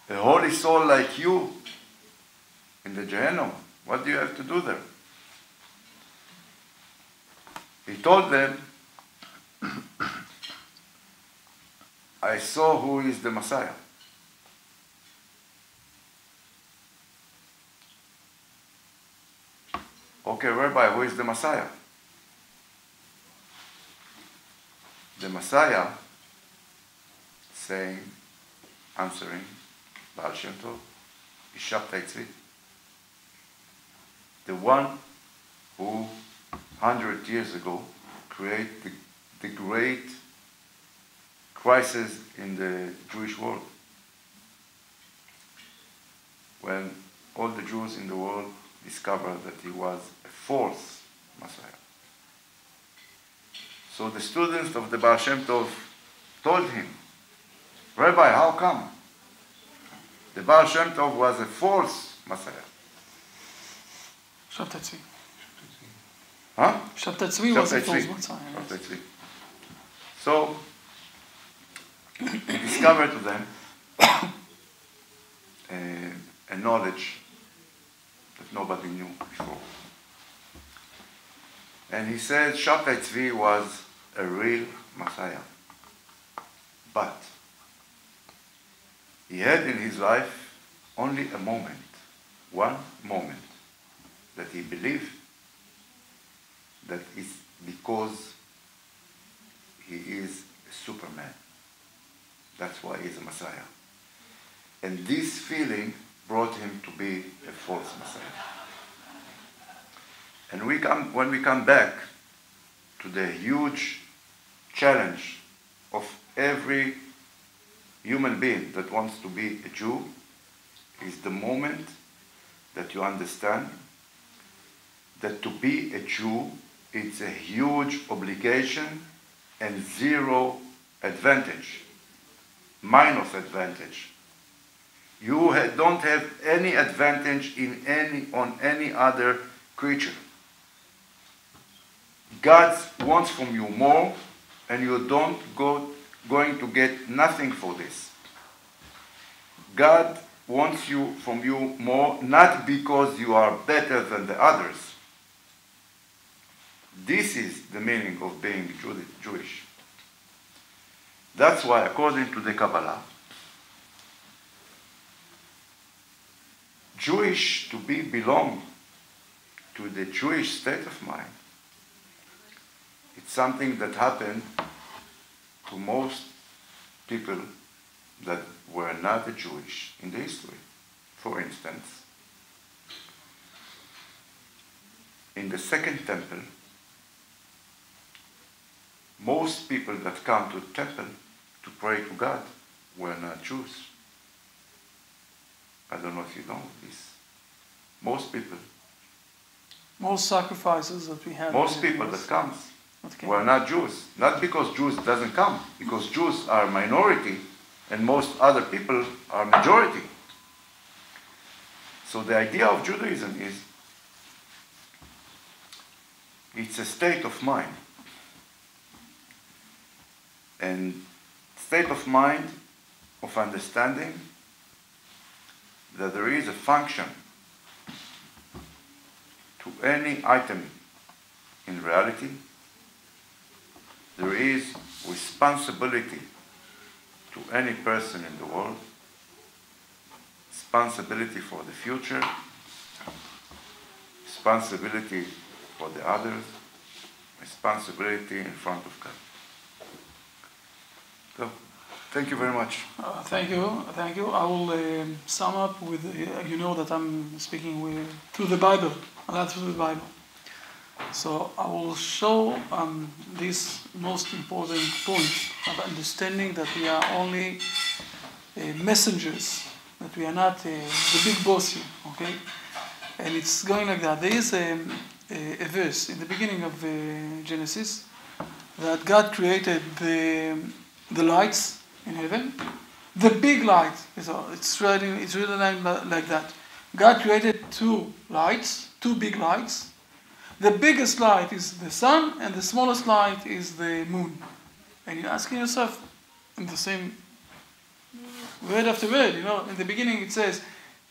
A holy soul like you in the Gehenom, what do you have to do there? He told them, I saw who is the Messiah. Okay, Rabbi, who is the Messiah? The Messiah, answering, Baal Shem Tov, is Shabtai Tzvi. The one who 100 years ago created the great crisis in the Jewish world. When all the Jews in the world discovered that he was a false Messiah. So the students of the Baal Shem Tov told him, Rabbi, how come? The Baal Shem Tov was a false Messiah. Shabtai Tzvi. Huh? Shabtai Tzvi was a false Shabtai Messiah. Tzvi. Shabtai Tzvi. So he discovered to them a knowledge that nobody knew before. And he said Shabtai Tzvi was a real Messiah. But he had in his life only a moment, one moment, that he believed that it's because he is a Superman. That's why he's a Messiah. And this feeling brought him to be a false Messiah. And when we come back to the huge challenge of every human being that wants to be a Jew, is the moment that you understand that to be a Jew, it's a huge obligation and zero advantage, minus advantage. You don't have any advantage on any other creature. God wants from you more, and you don't going to get nothing for this. God wants from you more, not because you are better than the others. This is the meaning of being Jewish. That's why, according to the Kabbalah, Jewish to belong to the Jewish state of mind, it's something that happened to most people that were not Jewish in the history. For instance, in the Second Temple, most people that come to the temple to pray to God were not Jews. I don't know if you know this. Most people, Most sacrifices that we have. most people that comes Okay. were not Jews. Not because Jews doesn't come, because Jews are minority and most other people are majority. So the idea of Judaism is it's a state of mind. And state of mind of understanding that there is a function to any item in reality. There is responsibility to any person in the world, responsibility for the future, responsibility for the others, responsibility in front of God. So, thank you very much. Thank you. I will sum up with, you know that I'm speaking through the Bible, a lot through the Bible. So I will show this most important point of understanding that we are only messengers, that we are not the big boss here, okay? And it's going like that. There is a verse in the beginning of Genesis that God created the lights in heaven, the big light. It's really like that. God created two big lights. The biggest light is the sun, and the smallest light is the moon. And you're asking yourself, in the same word after word, in the beginning it says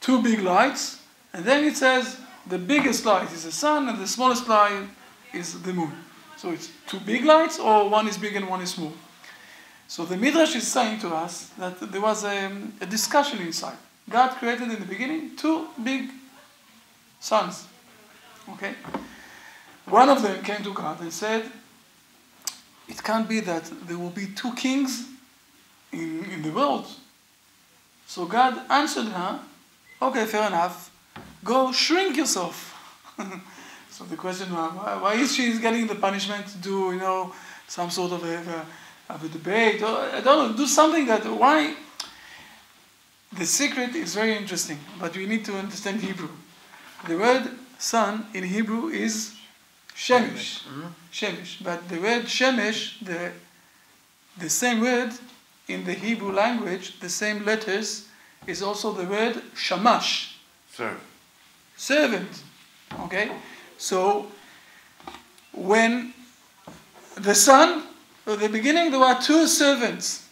two big lights, and then it says the biggest light is the sun, and the smallest light is the moon. So it's two big lights, or one is big and one is small. So the Midrash is saying to us that there was a discussion inside. God created in the beginning two big suns. Okay? One of them came to God and said, it can't be that there will be two kings in the world. So God answered her, okay, fair enough, go shrink yourself. So the question was, why is she getting the punishment to do, some sort of a debate, or I don't know, do something why? The secret is very interesting, but we need to understand Hebrew. The word sun in Hebrew is shemesh. Shemesh. But the word shemesh, the same word in the Hebrew language, the same letters, is also the word shamash. Servant. Okay? So, when the sun, at the beginning there were two servants.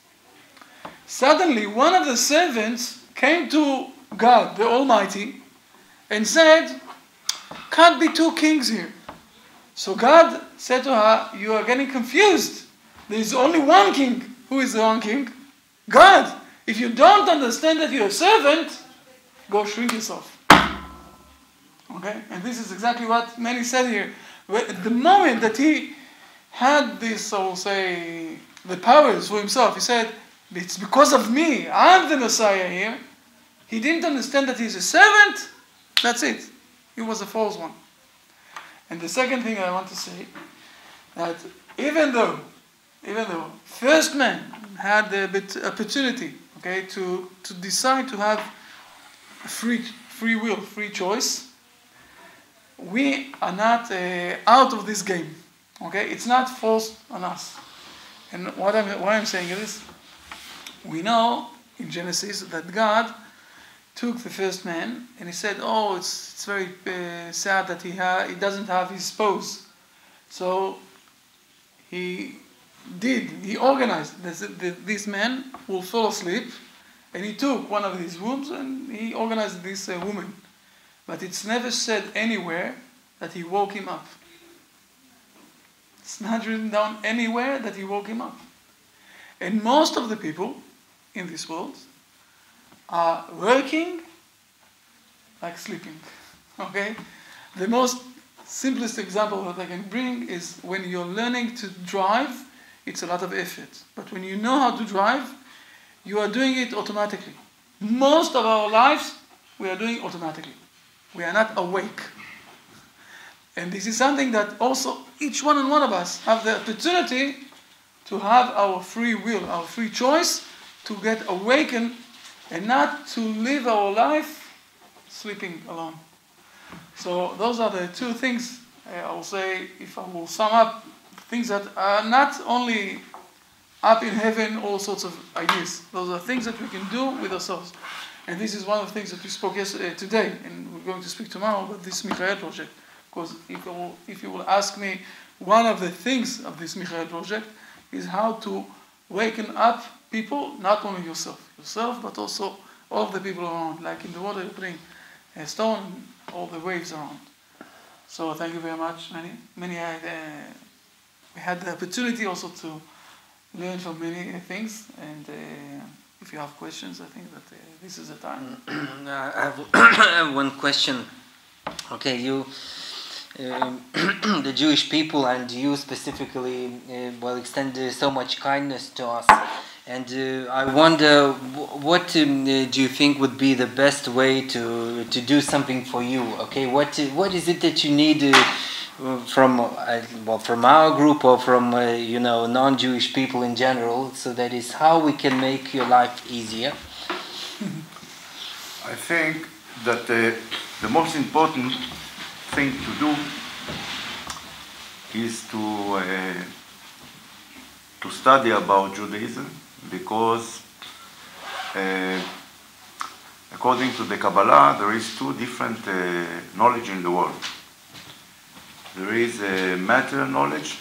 Suddenly one of the servants came to God, the Almighty, and said, can't be two kings here. So God said to her, you are getting confused. There is only one king. Who is the one king? God. If you don't understand that you're a servant, go shrink yourself. Okay? And this is exactly what many said here. At the moment that he had this, I will say, the powers for himself, he said, it's because of me. I'm the Messiah here. He didn't understand that he's a servant. That's it. He was a false one. And the second thing I want to say, that even though first man had the opportunity, okay, to decide to have free will, free choice, we are not out of this game. Okay, it's not forced on us. And why I'm saying is, we know in Genesis that God took the first man and he said, oh, it's very sad that he doesn't have his spouse. So he organized this man will fall asleep, and he took one of his wombs and he organized this woman. But it's never said anywhere that he woke him up. It's not written down anywhere that he woke him up. And most of the people in this world are working like sleeping. Okay? The most simplest example that I can bring is when you're learning to drive, it's a lot of effort. But when you know how to drive, you are doing it automatically. Most of our lives, we are doing automatically. We are not awake. And this is something that also each one and one of us have the opportunity to have our free will, our free choice, to get awakened and not to live our life sleeping alone. So those are the two things I will say, if I will sum up, things that are not only up in heaven, all sorts of ideas. Those are things that we can do with ourselves. And this is one of the things that we spoke today, and we're going to speak tomorrow about this Michael project. Because if you will ask me, one of the things of this Michael project is how to waken up people, not only yourself, but also all of the people around. Like in the water, you're putting a stone, all the waves around. So thank you very much. We had the opportunity also to learn from many things, and if you have questions, I think that this is the time. I have one question. Okay, you, the Jewish people, and you specifically, extend so much kindness to us. And I wonder, what do you think would be the best way to do something for you? Okay, what is it that you need from our group or from non-Jewish people in general? So that is how we can make your life easier. I think that the most important thing to do is to study about Judaism, because according to the Kabbalah, there is two different knowledge in the world. There is a matter knowledge,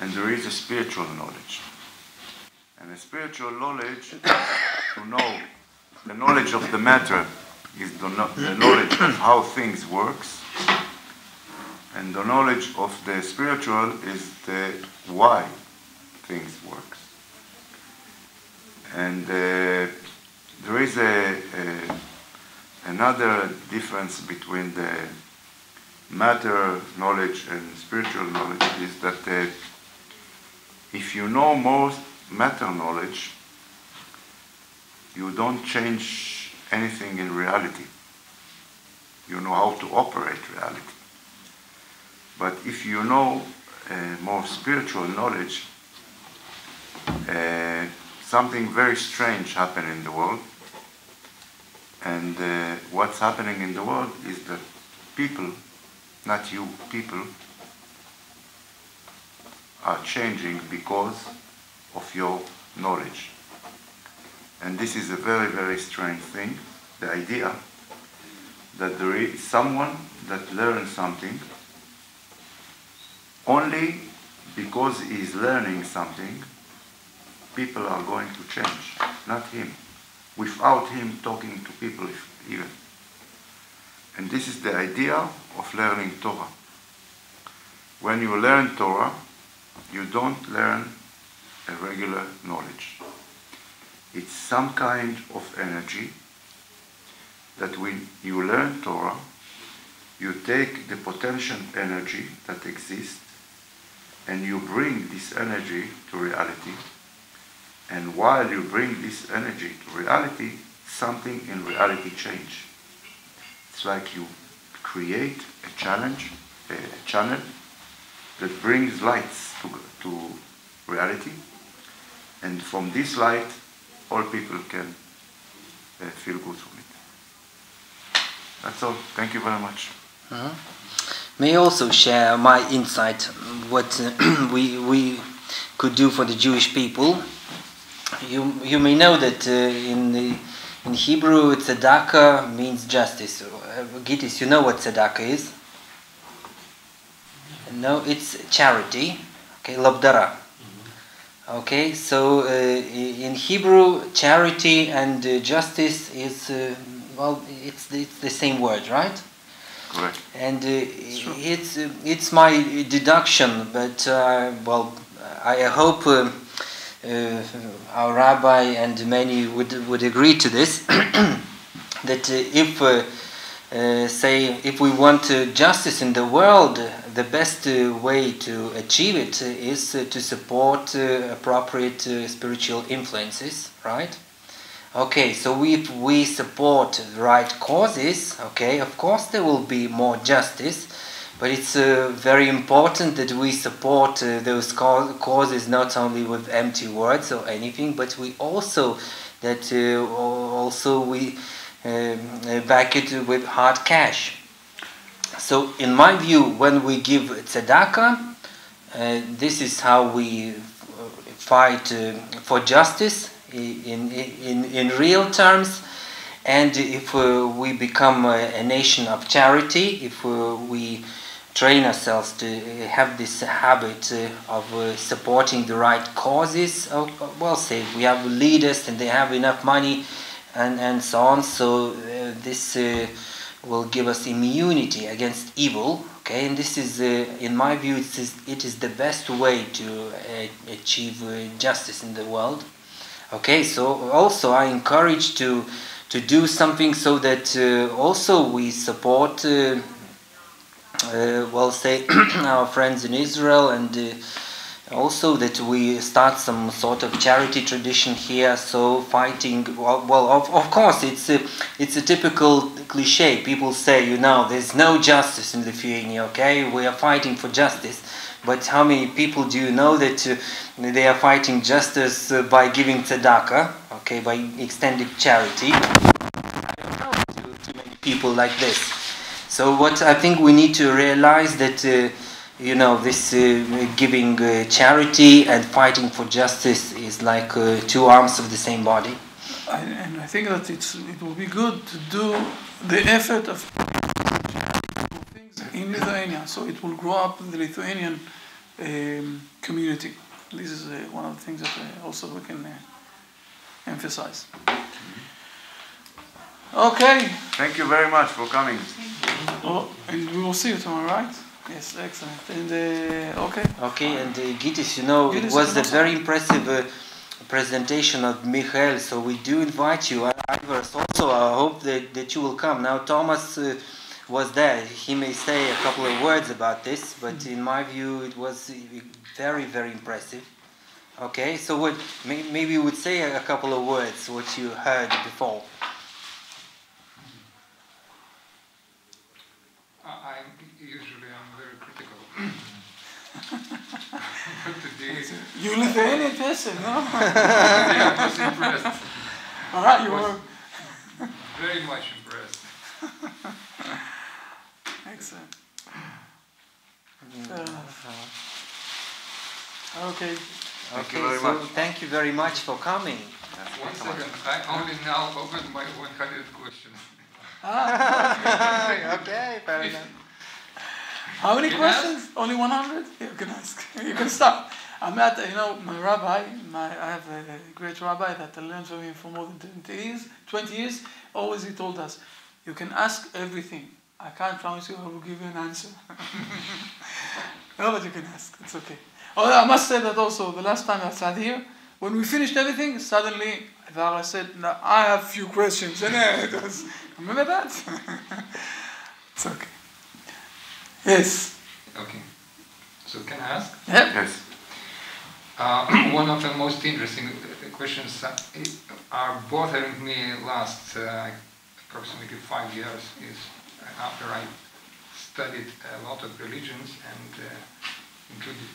and there is a spiritual knowledge. And a spiritual knowledge, to know the knowledge of the matter, is the knowledge of how things works, and the knowledge of the spiritual is the why things works. And there is another difference between the matter knowledge and spiritual knowledge, is that if you know most matter knowledge, you don't change anything in reality. You know how to operate reality. But if you know more spiritual knowledge, something very strange happens in the world. And what's happening in the world is that people, not you, people, are changing because of your knowledge. And this is a very, very strange thing, the idea that there is someone that learns something only because he is learning something, people are going to change, not him, without him talking to people even. And this is the idea of learning Torah. When you learn Torah, you don't learn a regular knowledge. It's some kind of energy that when you learn Torah, you take the potential energy that exists and you bring this energy to reality. And while you bring this energy to reality, something in reality changes. It's like you create a channel that brings lights to reality, and from this light, all people can feel good from it. That's all. Thank you very much. May I also share my insight, what we could do for the Jewish people. You may know that in Hebrew, tzedakah means justice. Gittis, you know what tzedakah is? No, it's charity. Okay, labdara. Okay, so in Hebrew, charity and justice is it's the same word, right? Correct. And it's my deduction, but I hope our rabbi and many would agree to this. That if we want justice in the world, the best way to achieve it is to support appropriate spiritual influences, right? Okay, so if we support the right causes, okay, of course there will be more justice, but it's very important that we support those causes not only with empty words or anything, but we also that also we back it with hard cash. So in my view, when we give tzedakah, this is how we fight for justice in real terms. And if we become a nation of charity, if we train ourselves to have this habit of supporting the right causes, well, say we have leaders and they have enough money and so on, so this will give us immunity against evil. Okay, and this is, in my view, it is the best way to achieve justice in the world. Okay, so also I encourage to do something so that also we support, well, say, our friends in Israel, and also that we start some sort of charity tradition here. So fighting, well, of course, it's a typical cliche. People say, you know, there's no justice in Lithuania. Okay, we are fighting for justice. But how many people do you know that they are fighting justice by giving tzedakah, okay, by extending charity? I don't know too many people like this. So what I think we need to realize that, you know, this giving charity and fighting for justice is like two arms of the same body. And I think that it will be good to do the effort of things in Lithuania, so it will grow up in the Lithuanian community. This is one of the things that also we can emphasize. Okay. Thank you very much for coming. Oh, and we will see you tomorrow, right? Yes, excellent. And okay. Okay, and Gitis, you know, it was a very impressive presentation of Michael, so we do invite you. Ivers also, I hope that you will come. Now Thomas was there. He may say a couple of words about this, but in my view it was very, very impressive. Okay, so what maybe you would say a couple of words, what you heard before. I'm very critical. But today, You're Lithuanian person, no? I was impressed. All right, you were Very much impressed. excellent. Okay. Thank you Okay, very so much. thank you very much for coming. 1 second, I only now opened my 100 questions. Okay, fair enough. How many Can I questions? Only 100? You can ask. You can stop. I'm at, my rabbi, I have a great rabbi that I learned from him for more than 20 years. Always he told us, you can ask everything. I can't promise you I will give you an answer. No, but you can ask. It's okay. Oh, I must say that also, the last time I sat here, when we finished everything, suddenly Vara said, no, I have a few questions. And it was, remember that? It's okay. Yes. Okay. So can I ask? Yep. Yes. One of the most interesting questions are bothering me last approximately 5 years is after I studied a lot of religions and including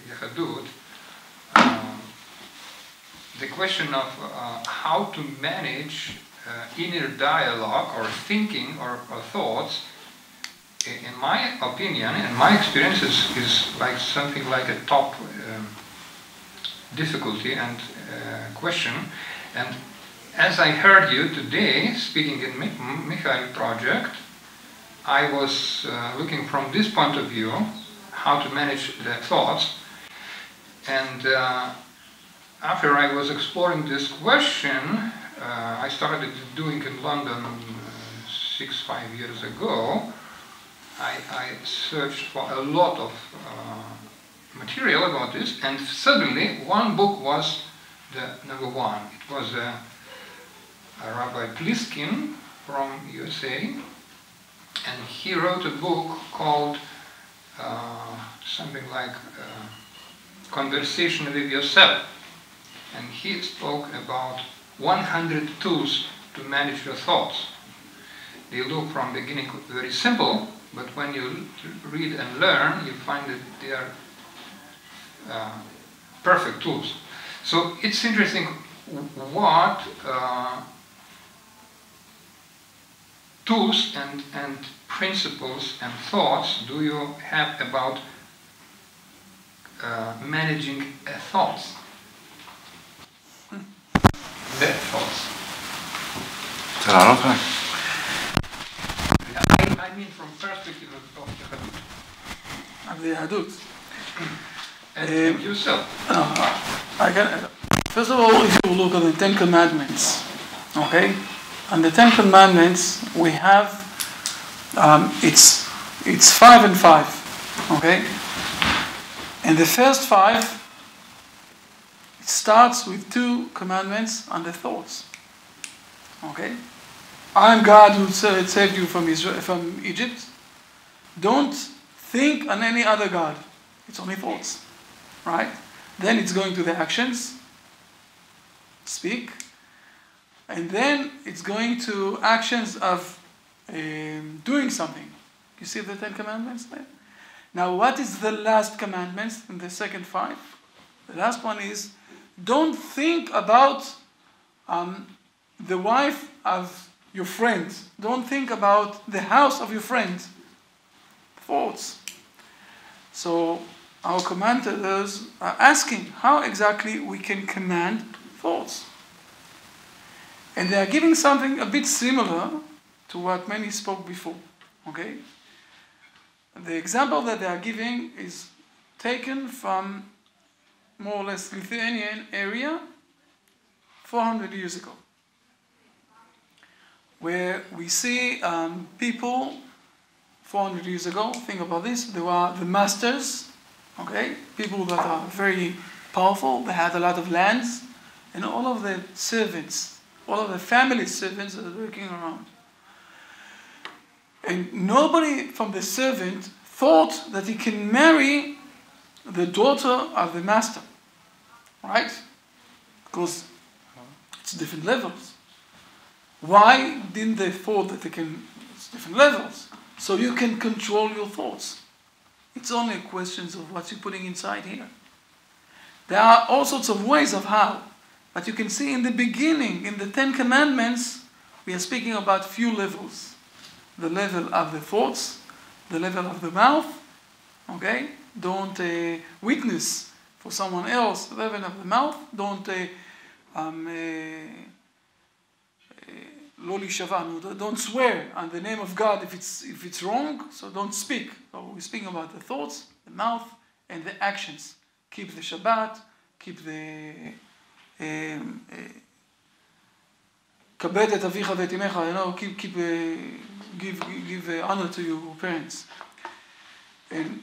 Yahadut, the question of how to manage inner dialogue or thinking or thoughts, in my opinion, in my experience, is like something like a top difficulty and question. And as I heard you today speaking in Michael project, I was looking from this point of view how to manage the thoughts. And after I was exploring this question, I started doing in London 5 years ago. I searched for a lot of material about this, and suddenly one book was the number one. It was a Rabbi Pliskin from USA, and he wrote a book called something like Conversation with Yourself, and he spoke about 100 tools to manage your thoughts. They look from the beginning very simple, but when you read and learn, you find that they are perfect tools. So it's interesting what tools and principles and thoughts do you have about managing thoughts? The thoughts. I mean from perspective of the Yahadut. And yourself. First of all, if you look at the Ten Commandments, okay? And the Ten Commandments, we have, it's 5 and 5, okay? And the first 5, it starts with 2 commandments and the thoughts, okay? I am God who saved you from Egypt. Don't think on any other God. It's only thoughts, right? Then it's going to the actions, speak, and then it's going to actions of doing something. You see the 10 commandments there? Now, what is the last commandment in the second 5? The last one is, don't think about the wife of your friend. Don't think about the house of your friend. Thoughts. So, our commentators are asking how exactly we can command thoughts. And they are giving something a bit similar to what many spoke before. Okay? The example that they are giving is taken from more or less Lithuanian area 400 years ago, where we see people 400 years ago, think about this, they were the masters, okay? People that are very powerful, they had a lot of lands, and all of the servants, all of the family servants are working around. And nobody from the servant thought that he can marry the daughter of the master, right? Because it's different levels. Why didn't they thought that they can, it's different levels. So you can control your thoughts. It's only a question of what you're putting inside here. There are all sorts of ways of how. But you can see in the beginning, in the 10 Commandments, we are speaking about few levels. The level of the thoughts, the level of the mouth, okay? Don't witness for someone else, the level of the mouth. Don't don't swear on the name of God if it's wrong, so don't speak. So we're speaking about the thoughts, the mouth, and the actions. Keep the Shabbat, keep the kabed et avicha v'et imecha, give honor to your parents. And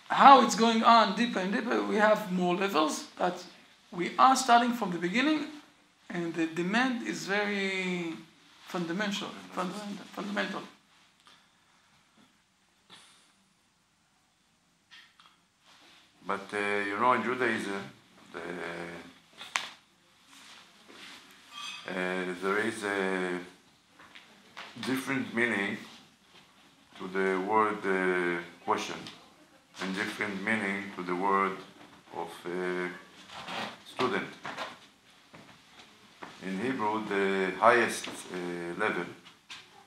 how it's going on deeper and deeper, we have more levels, but we are starting from the beginning, and the demand is very fundamental. But in Judaism, there is a different meaning to the word question, and different meaning to the word of student. In Hebrew, the highest level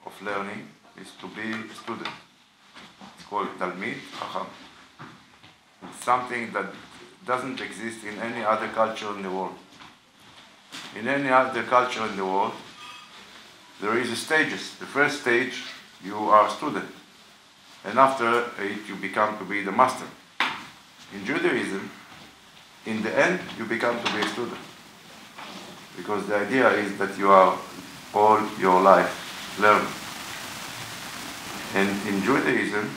of learning is to be a student. It's called Talmid Chacham. It's something that doesn't exist in any other culture in the world. In any other culture in the world, there is stages. The first stage, you are a student. And after it, you become to be the master. In Judaism, in the end, you become to be a student. Because the idea is that you are all your life learning. And in Judaism,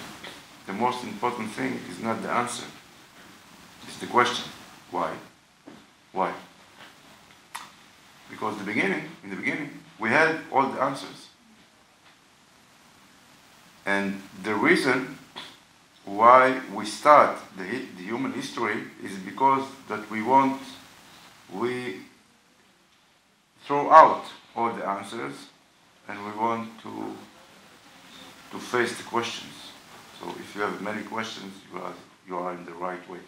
the most important thing is not the answer. It's the question. Why? Why? Because in the beginning, we had all the answers. And the reason why we start the human history is because that we throw out all the answers, and we want to face the questions. So if you have many questions, you are in the right way.